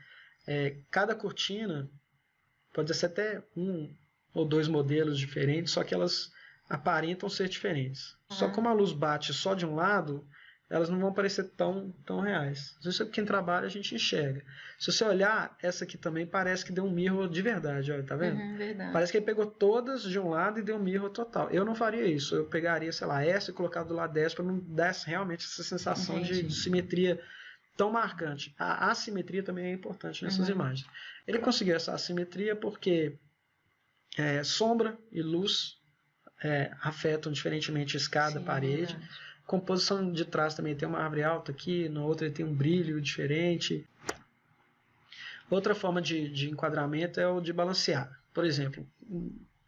Cada cortina pode ser até 1 ou 2 modelos diferentes, só que elas aparentam ser diferentes. Só como a luz bate só de um lado, elas não vão parecer tão reais. Isso é quem trabalha a gente enxerga. Se você olhar, essa aqui também parece que deu um mirror de verdade, olha, tá vendo? Verdade. Parece que ele pegou todas de um lado e deu um mirror total. Eu não faria isso. Eu pegaria, sei lá, essa e colocar do lado dessa para não dar realmente essa sensação de simetria tão marcante. A assimetria também é importante nessas imagens. Ele conseguiu essa assimetria porque sombra e luz afetam diferentemente escada, parede. Composição de trás também tem uma árvore alta aqui, na outra ele tem um brilho diferente. Outra forma de enquadramento é o de balancear. Por exemplo,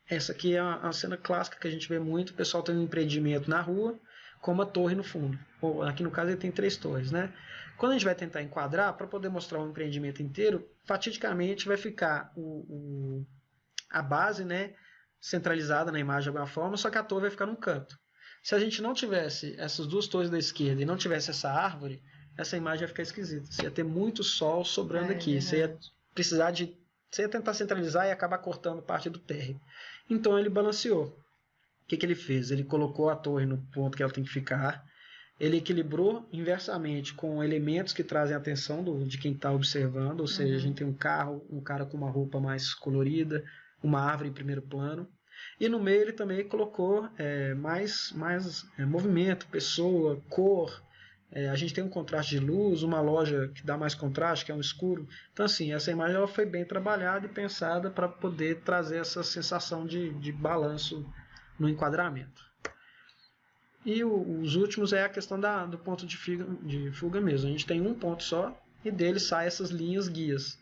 essa aqui é uma cena clássica que a gente vê muito. O pessoal tem um empreendimento na rua com uma torre no fundo. Aqui no caso ele tem 3 torres, né? Quando a gente vai tentar enquadrar, para poder mostrar o empreendimento inteiro, fatidicamente vai ficar a base, né, centralizada na imagem de alguma forma, só que a torre vai ficar num canto. Se a gente não tivesse essas 2 torres da esquerda e não tivesse essa árvore, essa imagem ia ficar esquisita. Você ia ter muito sol sobrando aqui. Você ia precisar você ia tentar centralizar e acabar cortando parte do térreo. Então ele balanceou. O que ele fez? Ele colocou a torre no ponto que ela tem que ficar. Ele equilibrou inversamente com elementos que trazem a atenção de quem está observando. Ou seja, a gente tem um carro, um cara com uma roupa mais colorida, uma árvore em primeiro plano. E no meio ele também colocou mais movimento, pessoa, cor. A gente tem um contraste de luz, uma loja que dá mais contraste, que é um escuro. Então assim, essa imagem ela foi bem trabalhada e pensada para poder trazer essa sensação de balanço no enquadramento. E os últimos é a questão do ponto de fuga mesmo. A gente tem um ponto só e dele saem essas linhas guias.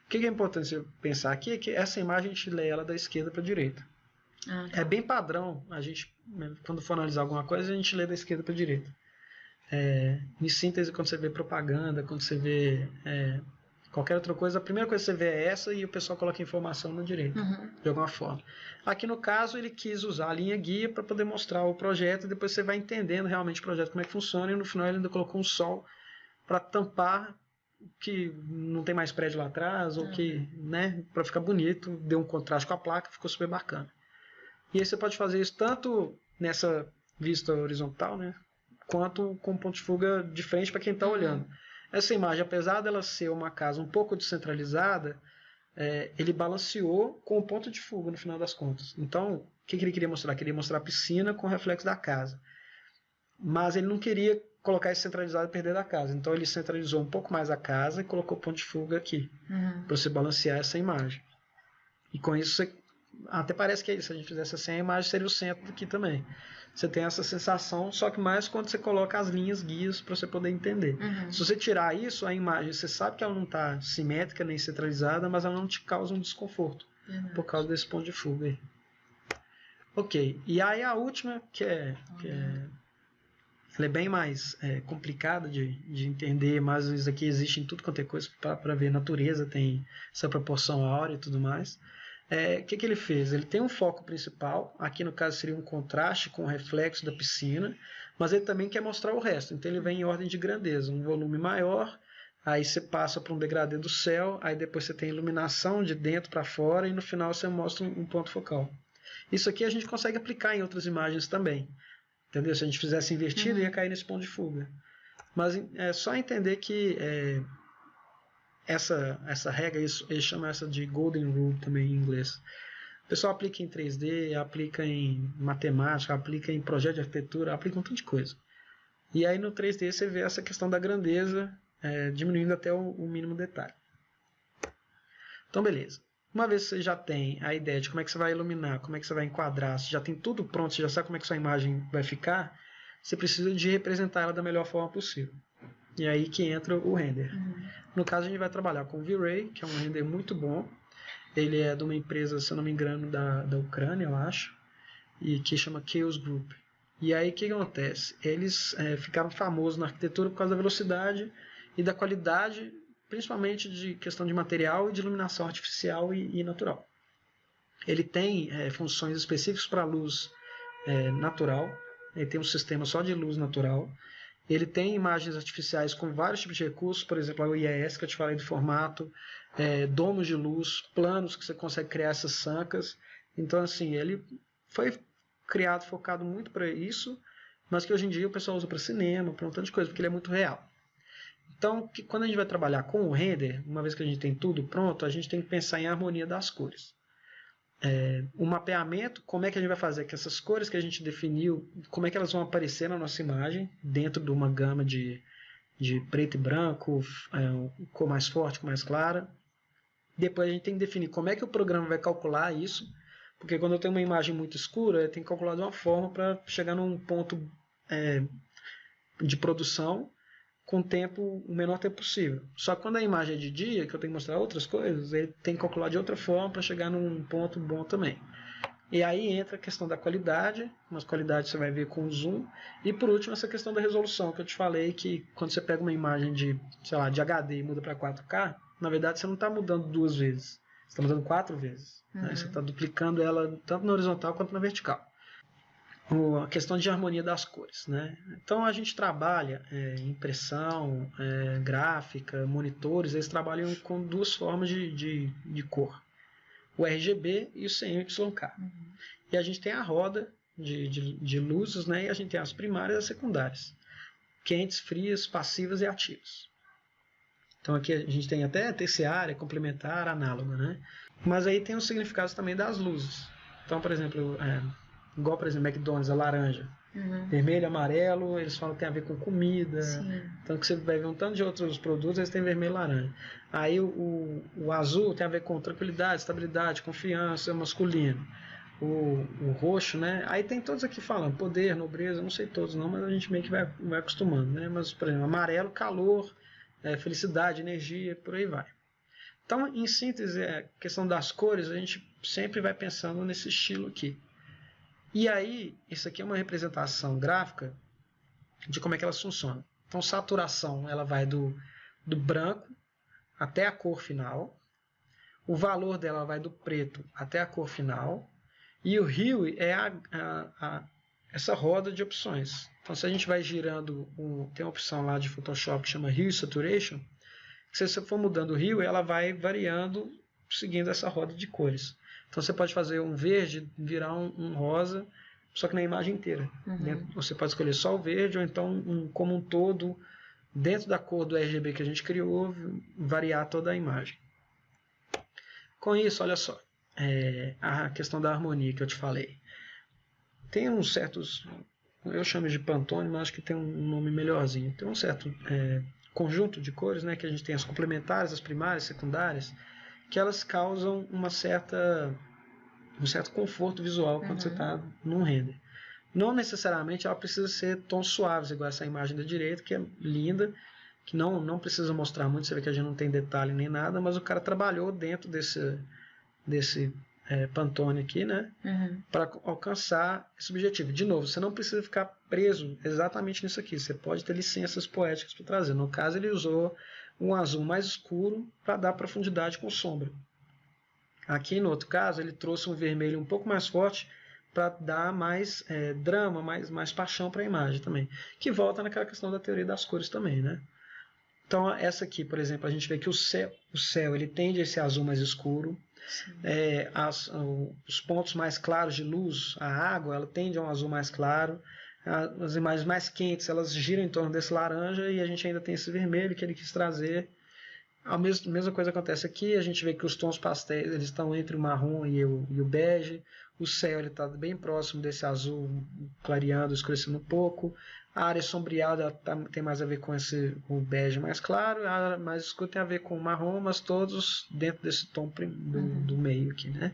O que é importante você pensar aqui é que essa imagem a gente lê ela da esquerda para a direita. É bem padrão, a gente, quando for analisar alguma coisa, a gente lê da esquerda para a direita. Em síntese, quando você vê propaganda, quando você vê qualquer outra coisa, a primeira coisa que você vê é essa e o pessoal coloca informação na direita, de alguma forma. Aqui no caso, ele quis usar a linha guia para poder mostrar o projeto e depois você vai entendendo realmente o projeto, como é que funciona, e no final ele ainda colocou um sol para tampar que não tem mais prédio lá atrás, ou que, né, para ficar bonito, deu um contraste com a placa, ficou super bacana. E aí você pode fazer isso tanto nessa vista horizontal, né, quanto com ponto de fuga de frente para quem está olhando. Essa imagem, apesar dela ser uma casa um pouco descentralizada, ele balanceou com o ponto de fuga no final das contas. Então, o que ele queria mostrar? Queria mostrar a piscina com o reflexo da casa. Mas ele não queria colocar isso centralizado e perder da casa. Então ele centralizou um pouco mais a casa e colocou o ponto de fuga aqui, para você balancear essa imagem. E com isso você até parece que é isso. Se a gente fizesse assim, a imagem seria o centro aqui também. Você tem essa sensação, só que mais quando você coloca as linhas guias para você poder entender. Se você tirar isso, a imagem, você sabe que ela não está simétrica nem centralizada, mas ela não te causa um desconforto por causa desse ponto de fuga aí. Ok, e aí a última, que é ela é bem mais complicada de entender, mas isso aqui existe em tudo quanto é coisa para ver. Natureza tem essa proporção áurea e tudo mais. O que ele fez? Ele tem um foco principal, aqui no caso seria um contraste com o reflexo da piscina, mas ele também quer mostrar o resto, então ele vem em ordem de grandeza, um volume maior, aí você passa para um degradê do céu, aí depois você tem iluminação de dentro para fora e no final você mostra um ponto focal. Isso aqui a gente consegue aplicar em outras imagens também. Entendeu? Se a gente fizesse invertido, ia cair nesse ponto de fuga. Mas é só entender que essa regra, eles chamam essa de Golden Rule também em inglês. O pessoal aplica em 3D, aplica em matemática, aplica em projeto de arquitetura, aplica um monte de coisa. E aí no 3D você vê essa questão da grandeza diminuindo até o mínimo detalhe. Então beleza. Uma vez que você já tem a ideia de como é que você vai iluminar, como é que você vai enquadrar, você já tem tudo pronto, você já sabe como é que sua imagem vai ficar, você precisa de representar ela da melhor forma possível. E aí que entra o render. No caso, a gente vai trabalhar com o V-Ray, que é um render muito bom. Ele é de uma empresa, se eu não me engano, da Ucrânia, eu acho, e que chama Chaos Group. E aí o que acontece? Eles ficaram famosos na arquitetura por causa da velocidade e da qualidade, principalmente de questão de material e de iluminação artificial e natural. Ele tem funções específicas para luz natural, ele tem um sistema só de luz natural, ele tem imagens artificiais com vários tipos de recursos, por exemplo, o IES que eu te falei do formato, domos de luz, planos que você consegue criar essas sancas. Então, assim, ele foi criado, focado muito para isso, mas que hoje em dia o pessoal usa para cinema, para um tanto de coisa, porque ele é muito real. Então, quando a gente vai trabalhar com o render, uma vez que a gente tem tudo pronto, a gente tem que pensar em harmonia das cores. O mapeamento, como é que a gente vai fazer que essas cores que a gente definiu, como é que elas vão aparecer na nossa imagem, dentro de uma gama de preto e branco, cor mais forte, cor mais clara. Depois a gente tem que definir como é que o programa vai calcular isso, porque quando eu tenho uma imagem muito escura, eu tenho que calcular de uma forma para chegar num ponto de produção com o menor tempo possível. Só que quando a imagem é de dia, que eu tenho que mostrar outras coisas, ele tem que calcular de outra forma para chegar num ponto bom também. E aí entra a questão da qualidade, mas qualidade você vai ver com o zoom. E por último, essa questão da resolução, que eu te falei que quando você pega uma imagem de HD e muda para 4K, na verdade você não está mudando 2 vezes, você está mudando 4 vezes. Né? Você está duplicando ela tanto na horizontal quanto na vertical. A questão de harmonia das cores, né? Então a gente trabalha impressão, gráfica, monitores, eles trabalham com 2 formas de cor, o RGB e o CMYK. E a gente tem a roda de luzes, né? E a gente tem as primárias e as secundárias, quentes, frias, passivas e ativas. Então aqui a gente tem até terciária, complementar, análoga, né? Mas aí tem os significados também das luzes. Então, por exemplo, igual, por exemplo, McDonald's, a laranja. Vermelho, amarelo, eles falam que tem a ver com comida. Sim. Então que você vai ver um tanto de outros produtos, eles têm vermelho e laranja. Aí o azul tem a ver com tranquilidade, estabilidade, confiança, masculino. O roxo, né? Aí tem todos aqui falando poder, nobreza, não sei todos não, mas a gente meio que vai acostumando, né? Mas, por exemplo, amarelo, calor, felicidade, energia, por aí vai. Então, em síntese, a questão das cores, a gente sempre vai pensando nesse estilo aqui. E aí, isso aqui é uma representação gráfica de como é que elas funcionam. Então, saturação, ela vai do branco até a cor final. O valor dela vai do preto até a cor final. E o Hue é essa roda de opções. Então, se a gente vai girando, tem uma opção lá de Photoshop que chama Hue Saturation. Se você for mudando o Hue, ela vai variando seguindo essa roda de cores. Então você pode fazer um verde virar um rosa, só que na imagem inteira. Você pode escolher só o verde, ou então como um todo, dentro da cor do RGB que a gente criou, variar toda a imagem. Com isso, olha só, a questão da harmonia que eu te falei. Tem uns certos, eu chamo de Pantone, mas acho que tem um nome melhorzinho. Tem um certo conjunto de cores, né, que a gente tem as complementares, as primárias, secundárias, que elas causam um certo conforto visual quando você está num render. Não necessariamente ela precisa ser tons suaves, igual essa imagem da direita, que é linda, que não precisa mostrar muito, você vê que a gente não tem detalhe nem nada, mas o cara trabalhou dentro desse Pantone aqui, né? Para alcançar esse objetivo. De novo, você não precisa ficar preso exatamente nisso aqui. Você pode ter licenças poéticas para trazer. No caso, ele usou um azul mais escuro para dar profundidade com sombra. Aqui, no outro caso, ele trouxe um vermelho um pouco mais forte para dar mais drama, mais paixão para a imagem também. Que volta naquela questão da teoria das cores também, né? Então, essa aqui, por exemplo, a gente vê que o céu ele tende a esse azul mais escuro. Os pontos mais claros de luz, a água, ela tende a um azul mais claro. As imagens mais quentes, elas giram em torno desse laranja e a gente ainda tem esse vermelho que ele quis trazer. A mesma coisa acontece aqui, a gente vê que os tons pastéis eles estão entre o marrom e o bege. O céu está bem próximo desse azul, clareando, escurecendo um pouco. A área sombreada tem mais a ver com o bege mais claro, a área mais escura tem a ver com o marrom, mas todos dentro desse tom do meio aqui, né?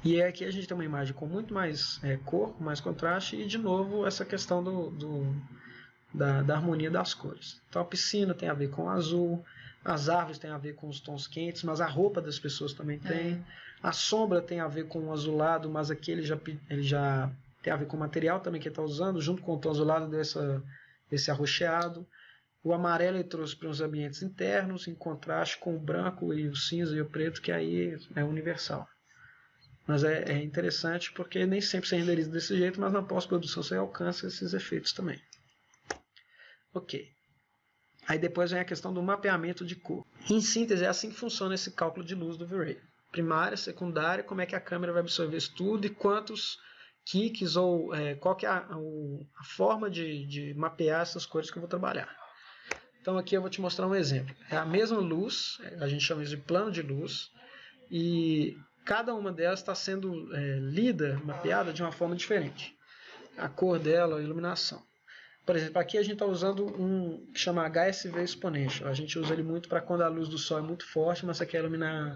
E aqui a gente tem uma imagem com muito mais cor, com mais contraste, e de novo essa questão da harmonia das cores. Então a piscina tem a ver com o azul, as árvores tem a ver com os tons quentes, mas a roupa das pessoas também tem. A sombra tem a ver com o azulado, mas aqui ele já tem a ver com o material também que ele está usando, junto com o tom azulado desse arroxeado. O amarelo ele trouxe para os ambientes internos, em contraste com o branco e o cinza e o preto, que aí é universal. Mas é interessante porque nem sempre você renderiza desse jeito, mas na pós-produção você alcança esses efeitos também. Ok. Aí depois vem a questão do mapeamento de cor. Em síntese, é assim que funciona esse cálculo de luz do V-Ray. Primária, secundária, como é que a câmera vai absorver isso tudo e quantos kicks ou qual que é a forma de mapear essas cores que eu vou trabalhar. Então aqui eu vou te mostrar um exemplo. É a mesma luz, a gente chama isso de plano de luz, e cada uma delas está sendo lida, mapeada de uma forma diferente. A cor dela, a iluminação. Por exemplo, aqui a gente está usando um que chama HSV Exponential. A gente usa ele muito para quando a luz do sol é muito forte, mas você quer iluminar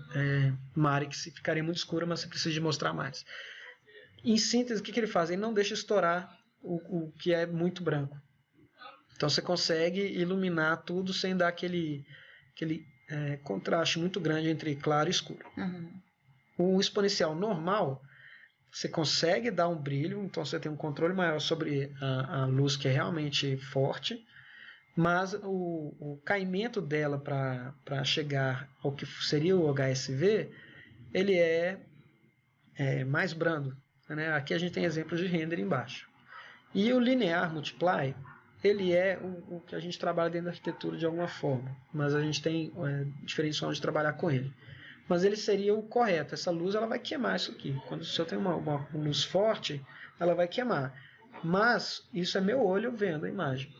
uma área que ficaria muito escura, mas você precisa de mostrar mais. Em síntese, o que ele faz? Ele não deixa estourar o que é muito branco. Então você consegue iluminar tudo sem dar aquele contraste muito grande entre claro e escuro. O exponencial normal, você consegue dar um brilho, então você tem um controle maior sobre a luz que é realmente forte, mas o caimento dela para chegar ao que seria o HSV, ele é mais brando. Né? Aqui a gente tem exemplos de render embaixo. E o linear multiply, ele é o que a gente trabalha dentro da arquitetura de alguma forma, mas a gente tem diferentes formas de trabalhar com ele. Mas ele seria o correto. Essa luz ela vai queimar isso aqui. Quando o senhor tem uma luz forte, ela vai queimar. Mas isso é meu olho vendo a imagem.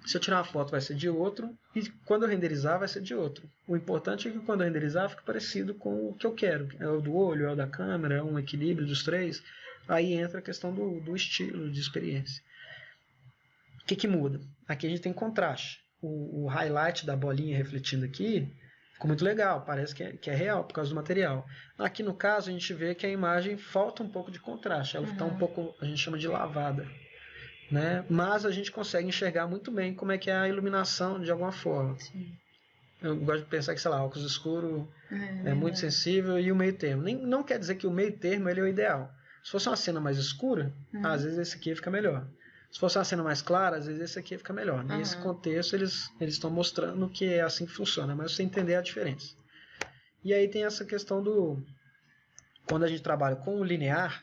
Se eu tirar uma foto vai ser de outro, e quando eu renderizar vai ser de outro. O importante é que quando eu renderizar fique parecido com o que eu quero. É o do olho, é o da câmera, é um equilíbrio dos três. Aí entra a questão do estilo, de experiência. O que muda? Aqui a gente tem contraste. O highlight da bolinha refletindo aqui ficou muito legal, parece que é real por causa do material. Aqui no caso a gente vê que a imagem falta um pouco de contraste, ela está um pouco, a gente chama de lavada. Né? Mas a gente consegue enxergar muito bem como é que é a iluminação de alguma forma. Sim. Eu gosto de pensar que, sei lá, óculos escuro é muito sensível e o meio termo. Não quer dizer que o meio termo ele é o ideal. Se fosse uma cena mais escura, às vezes esse aqui fica melhor. Se fosse uma cena mais clara, às vezes esse aqui fica melhor. Nesse contexto eles estão mostrando que é assim que funciona, mas você entender a diferença. E aí tem essa questão quando a gente trabalha com o linear,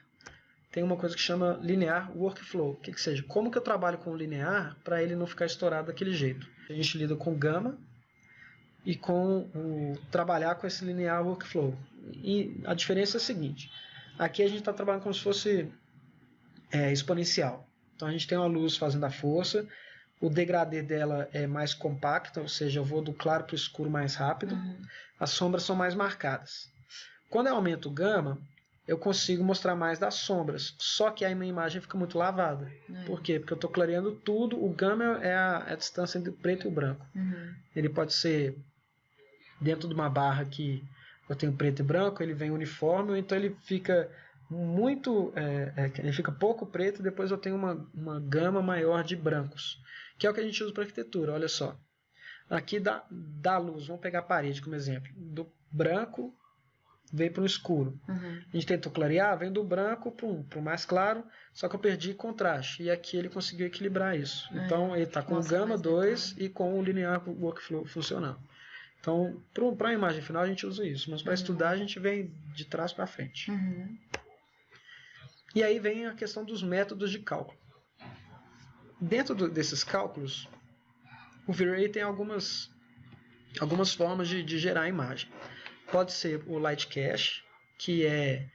tem uma coisa que chama linear workflow. O que seja, como que eu trabalho com o linear para ele não ficar estourado daquele jeito? A gente lida com gama e com trabalhar com esse linear workflow. E a diferença é a seguinte, aqui a gente está trabalhando como se fosse exponencial. Então a gente tem uma luz fazendo a força, o degradê dela é mais compacto, ou seja, eu vou do claro para o escuro mais rápido, as sombras são mais marcadas. Quando eu aumento o gama, eu consigo mostrar mais das sombras, só que aí a minha imagem fica muito lavada. Por quê? Porque eu estou clareando tudo, o gama é a distância entre o preto e o branco. Ele pode ser dentro de uma barra que eu tenho preto e branco, ele vem uniforme, ou então ele fica ele fica pouco preto e depois eu tenho uma gama maior de brancos, que é o que a gente usa para arquitetura. Olha só, aqui da luz, vamos pegar a parede como exemplo, do branco veio para um escuro. A gente tentou clarear, vem do branco para o mais claro, só que eu perdi contraste. E aqui ele conseguiu equilibrar isso. Então ele está com o Gamma 2 e com o Linear Workflow funcionando. Então, para a imagem final a gente usa isso, mas para estudar a gente vem de trás para frente. E aí vem a questão dos métodos de cálculo. Dentro desses cálculos, o V-Ray tem algumas formas de gerar a imagem. Pode ser o Light Cache, que é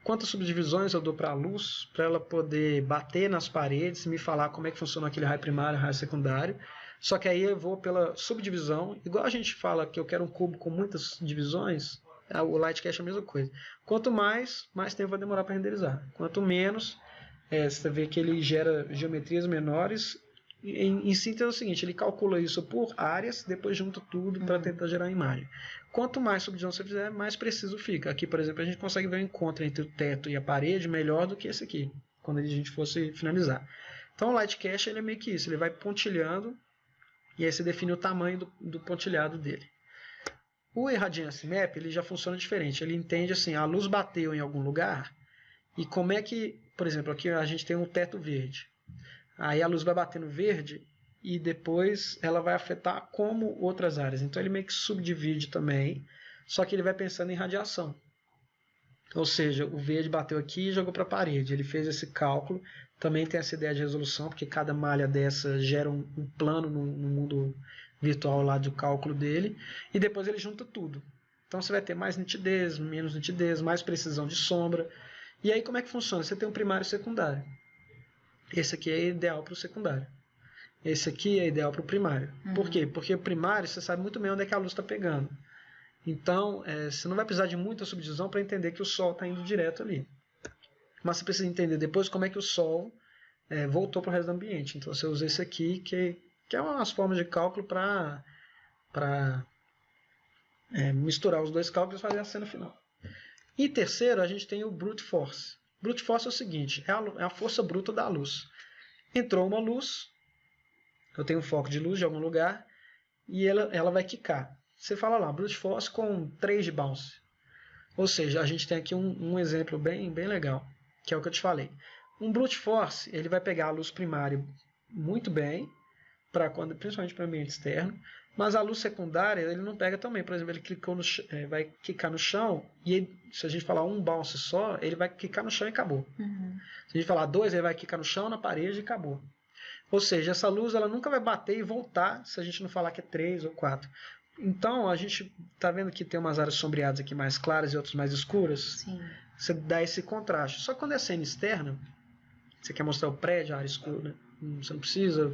quantas subdivisões eu dou para a luz, para ela poder bater nas paredes e me falar como é que funciona aquele raio primário, raio secundário. Só que aí eu vou pela subdivisão, igual a gente fala que eu quero um cubo com muitas divisões, o Light Cache é a mesma coisa. Quanto mais tempo vai demorar para renderizar. Quanto menos, você vê que ele gera geometrias menores. Em síntese é o seguinte, ele calcula isso por áreas, depois junta tudo para tentar gerar a imagem. Quanto mais subdivisão você fizer, mais preciso fica. Aqui, por exemplo, a gente consegue ver o encontro entre o teto e a parede melhor do que esse aqui, quando a gente fosse finalizar. Então o Light Cache ele é meio que isso, ele vai pontilhando e aí você define o tamanho do pontilhado dele. O Irradiance Map ele já funciona diferente, ele entende assim, a luz bateu em algum lugar e como é que, por exemplo, aqui a gente tem um teto verde. Aí a luz vai bater no verde e depois ela vai afetar como outras áreas. Então ele meio que subdivide também, só que ele vai pensando em radiação. Ou seja, o verde bateu aqui e jogou para a parede. Ele fez esse cálculo, também tem essa ideia de resolução, porque cada malha dessa gera um plano no mundo virtual lá do cálculo dele, e depois ele junta tudo. Então você vai ter mais nitidez, menos nitidez, mais precisão de sombra. E aí como é que funciona? Você tem um primário e secundário. Esse aqui é ideal para o secundário. Esse aqui é ideal para o primário. Por quê? Porque o primário você sabe muito bem onde é que a luz está pegando. Então, você não vai precisar de muita subdivisão para entender que o Sol está indo direto ali. Mas você precisa entender depois como é que o Sol voltou para o resto do ambiente. Então você usa esse aqui, que é umas formas de cálculo para misturar os dois cálculos e fazer a cena final. E terceiro, a gente tem o Brute Force. Brute Force é o seguinte, é a força bruta da luz. Entrou uma luz, eu tenho um foco de luz de algum lugar, e ela vai quicar. Você fala lá, Brute Force com 3 de bounce. Ou seja, a gente tem aqui um exemplo bem legal, que é o que eu te falei. Um Brute Force, ele vai pegar a luz primária muito bem, principalmente para o ambiente externo, mas a luz secundária ele não pega também. Por exemplo, ele vai quicar no chão e ele, se a gente falar um bounce só, ele vai quicar no chão e acabou. Se a gente falar 2, ele vai quicar no chão, na parede e acabou. Ou seja, essa luz ela nunca vai bater e voltar se a gente não falar que é 3 ou 4. Então a gente está vendo que tem umas áreas sombreadas aqui mais claras e outras mais escuras. Sim. Você dá esse contraste. Só que quando é cena externa, você quer mostrar o prédio, a área escura, você não precisa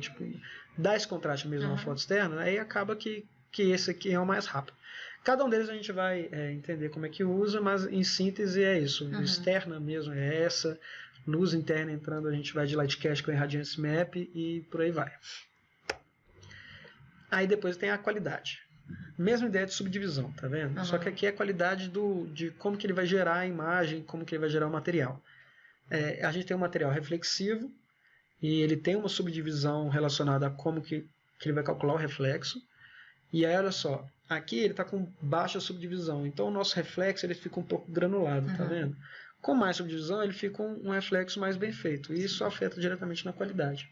dar esse contraste mesmo na foto externa, aí acaba que esse aqui é o mais rápido. Cada um deles a gente vai entender como é que usa, mas em síntese é isso. Externa mesmo é essa, luz interna entrando, a gente vai de Light Cache com Irradiance Map e por aí vai. Aí depois tem a qualidade. Mesma ideia de subdivisão, tá vendo? Só que aqui é a qualidade de como que ele vai gerar a imagem, como que ele vai gerar o material. A gente tem um material reflexivo e ele tem uma subdivisão relacionada a como que ele vai calcular o reflexo. E aí, olha só, aqui ele está com baixa subdivisão, então o nosso reflexo ele fica um pouco granulado, tá vendo? Com mais subdivisão ele fica um reflexo mais bem feito, e isso afeta diretamente na qualidade.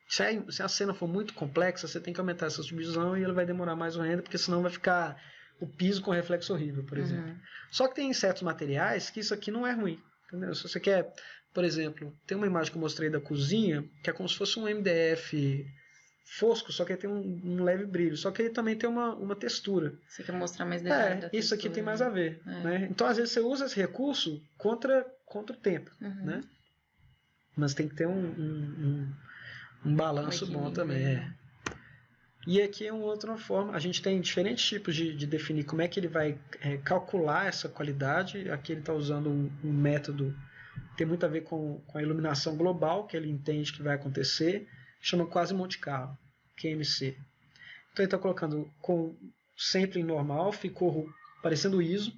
Se a cena for muito complexa, você tem que aumentar essa subdivisão e ela vai demorar mais o render, porque senão vai ficar o piso com reflexo horrível, por exemplo. Só que tem certos materiais que isso aqui não é ruim. Entendeu? Se você quer, por exemplo, tem uma imagem que eu mostrei da cozinha, que é como se fosse um MDF fosco, só que ele tem um leve brilho, só que ele também tem uma textura. Você quer mostrar mais detalhe da textura, isso aqui tem mais a ver. Né? Então, às vezes, você usa esse recurso contra o tempo. Né? Mas tem que ter um balanço bom também. E aqui é uma outra forma, a gente tem diferentes tipos de definir como é que ele vai calcular essa qualidade. Aqui ele está usando um método que tem muito a ver com a iluminação global, que ele entende que vai acontecer, chama quase Monte Carlo, QMC. Então ele está colocando sempre em normal, ficou parecendo ISO,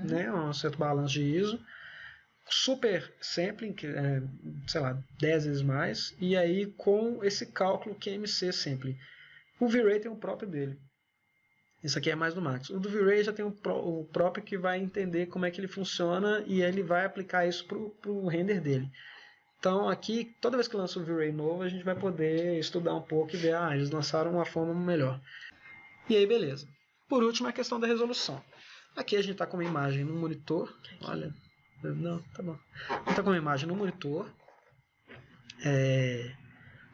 né, um certo balanço de ISO, super sampling, que é, sei lá, 10 vezes mais, e aí com esse cálculo QMC sampling. O V-Ray tem o próprio dele. Isso aqui é mais do Max. O do V-Ray já tem o próprio que vai entender como é que ele funciona e ele vai aplicar isso para o render dele. Então aqui, toda vez que lança um V-Ray novo, a gente vai poder estudar um pouco e ver, eles lançaram uma forma melhor. E aí, beleza. Por último, a questão da resolução. Aqui a gente está com uma imagem no monitor. Olha, não, tá bom. A gente está com uma imagem no monitor.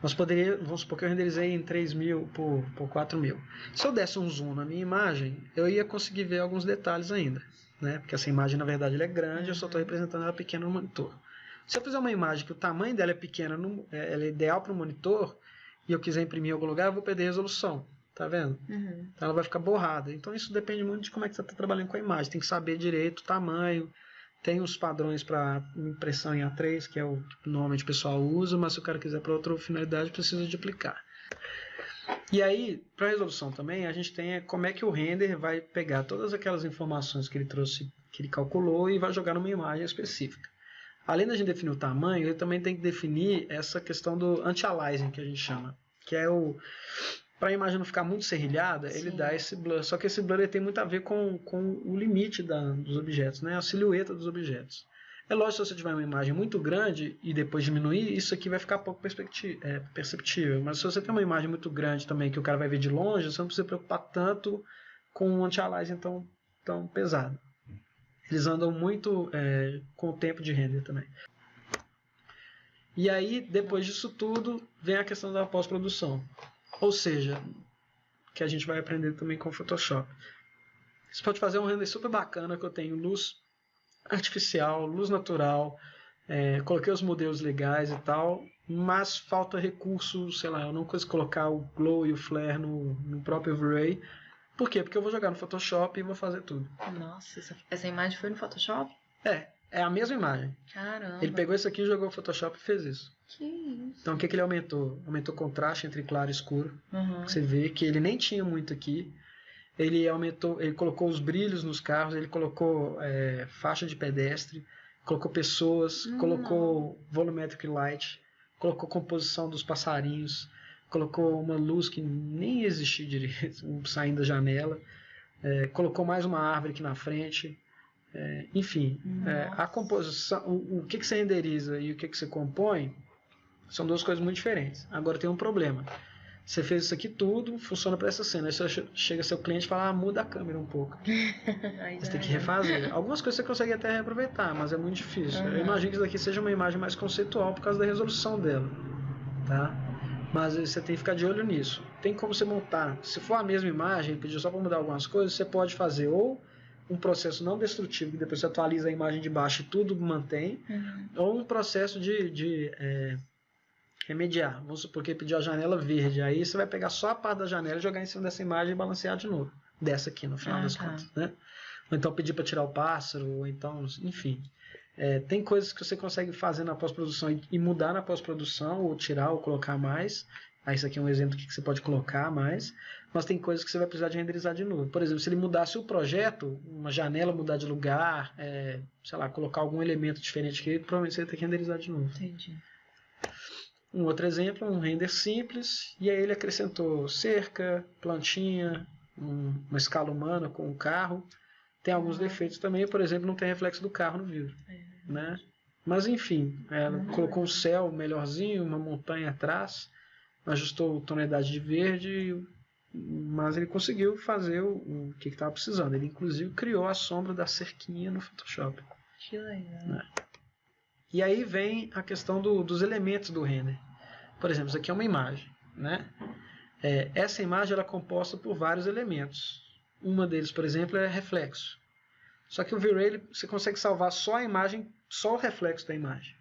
Vamos supor que eu renderizei em 3000 por 4000. Se eu desse um zoom na minha imagem, eu ia conseguir ver alguns detalhes ainda, né? Porque essa imagem, na verdade, ela é grande, eu só estou representando ela pequena no monitor. Se eu fizer uma imagem que o tamanho dela é pequeno, ela é ideal para o monitor, e eu quiser imprimir em algum lugar, eu vou perder resolução. Tá vendo? Uhum. Então ela vai ficar borrada. Então isso depende muito de como é que você está trabalhando com a imagem. Tem que saber direito o tamanho. Tem os padrões para impressão em A3, que é o que normalmente o pessoal usa, mas se o cara quiser para outra finalidade, precisa de aplicar. E aí, para resolução também, a gente tem como é que o render vai pegar todas aquelas informações que ele trouxe, que ele calculou, e vai jogar numa imagem específica. Além da gente definir o tamanho, ele também tem que definir essa questão do anti-aliasing, que a gente chama, que é para a imagem não ficar muito serrilhada, Sim. Ele dá esse blur. Só que esse blur ele tem muito a ver com o limite dos objetos, né? A silhueta dos objetos. É lógico, se você tiver uma imagem muito grande e depois diminuir, isso aqui vai ficar pouco perceptível. Mas se você tem uma imagem muito grande também, que o cara vai ver de longe, você não precisa se preocupar tanto com um anti-aliasing tão pesado. Eles andam muito com o tempo de render também. E aí, depois disso tudo, vem a questão da pós-produção. Ou seja, que a gente vai aprender também com o Photoshop. Você pode fazer um render super bacana, que eu tenho luz artificial, luz natural, coloquei os modelos legais e tal, mas falta recurso, sei lá, eu não consigo colocar o glow e o flare no próprio V-Ray. Por quê? Porque eu vou jogar no Photoshop e vou fazer tudo. Nossa, essa imagem foi no Photoshop? É a mesma imagem. Caramba. Ele pegou isso aqui, jogou no Photoshop e fez isso. Que isso? Então o que ele aumentou? Aumentou o contraste entre claro e escuro. Uhum. Você vê que ele nem tinha muito aqui. Ele colocou os brilhos nos carros, ele colocou faixa de pedestre, colocou pessoas, colocou volumetric light, colocou composição dos passarinhos, colocou uma luz que nem existia direito, saindo da janela, colocou mais uma árvore aqui na frente. Enfim, a composição, o que você renderiza e o que você compõe são duas coisas muito diferentes. Agora tem um problema. Você fez isso aqui tudo, funciona para essa cena. Aí você chega seu cliente e fala, muda a câmera um pouco. Você tem que refazer. Algumas coisas você consegue até reaproveitar, mas é muito difícil. Eu imagino que isso daqui seja uma imagem mais conceitual por causa da resolução dela. Tá? Mas você tem que ficar de olho nisso. Tem como você montar. Se for a mesma imagem, pedir só para mudar algumas coisas, você pode fazer ou um processo não destrutivo, que depois você atualiza a imagem de baixo e tudo mantém, ou um processo de remediar. Vamos supor que pediu a janela verde, aí você vai pegar só a parte da janela e jogar em cima dessa imagem e balancear de novo. Dessa aqui, no final das contas. Né? Ou então pedir para tirar o pássaro, ou então, enfim. Tem coisas que você consegue fazer na pós-produção e mudar na pós-produção, ou tirar ou colocar mais. Aí isso aqui é um exemplo que você pode colocar mais, mas tem coisas que você vai precisar de renderizar de novo. Por exemplo, se ele mudasse o projeto, uma janela mudar de lugar, sei lá, colocar algum elemento diferente aqui, provavelmente você vai ter que renderizar de novo. Entendi. Um outro exemplo, um render simples, e aí ele acrescentou cerca, plantinha, uma escala humana com o carro. Tem alguns defeitos também, por exemplo, não tem reflexo do carro no vidro. Né? Mas enfim, colocou um céu melhorzinho, uma montanha atrás, ajustou a tonalidade de verde, mas ele conseguiu fazer o que estava precisando. Ele inclusive criou a sombra da cerquinha no Photoshop. Que legal. Né? E aí vem a questão dos elementos do render. Por exemplo, isso aqui é uma imagem. Né? Essa imagem ela é composta por vários elementos. Uma deles, por exemplo, é reflexo. Só que o V-Ray você consegue salvar só a imagem, só o reflexo da imagem.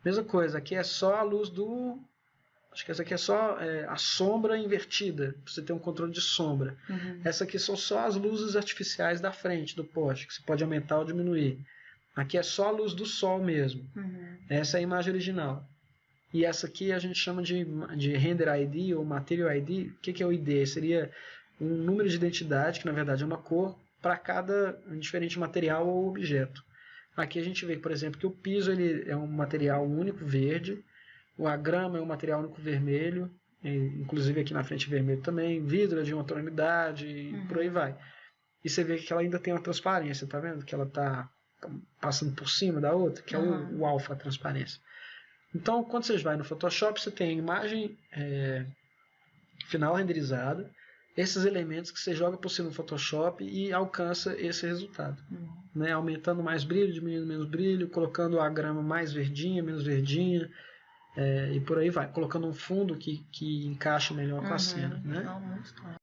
Mesma coisa, aqui é só a luz do... Acho que essa aqui é só a sombra invertida, para você ter um controle de sombra. Essa aqui são só as luzes artificiais da frente do poste, que você pode aumentar ou diminuir. Aqui é só a luz do sol mesmo. Essa é a imagem original. E essa aqui a gente chama de Render ID ou Material ID. O que é o ID? Seria um número de identidade, que na verdade é uma cor, para cada diferente material ou objeto. Aqui a gente vê, por exemplo, que o piso ele é um material único verde, a grama é um material único vermelho, inclusive aqui na frente vermelho também, vidro é de uma tonalidade, e por aí vai. E você vê que ela ainda tem uma transparência, tá vendo? Que ela está passando por cima da outra, que é o alfa, a transparência. Então, quando você vai no Photoshop, você tem a imagem final renderizada, esses elementos que você joga por cima no Photoshop e alcança esse resultado. Né? Aumentando mais brilho, diminuindo menos brilho, colocando a grama mais verdinha, menos verdinha, e por aí vai. Colocando um fundo que encaixa melhor com a cena. Né? Não, muito top.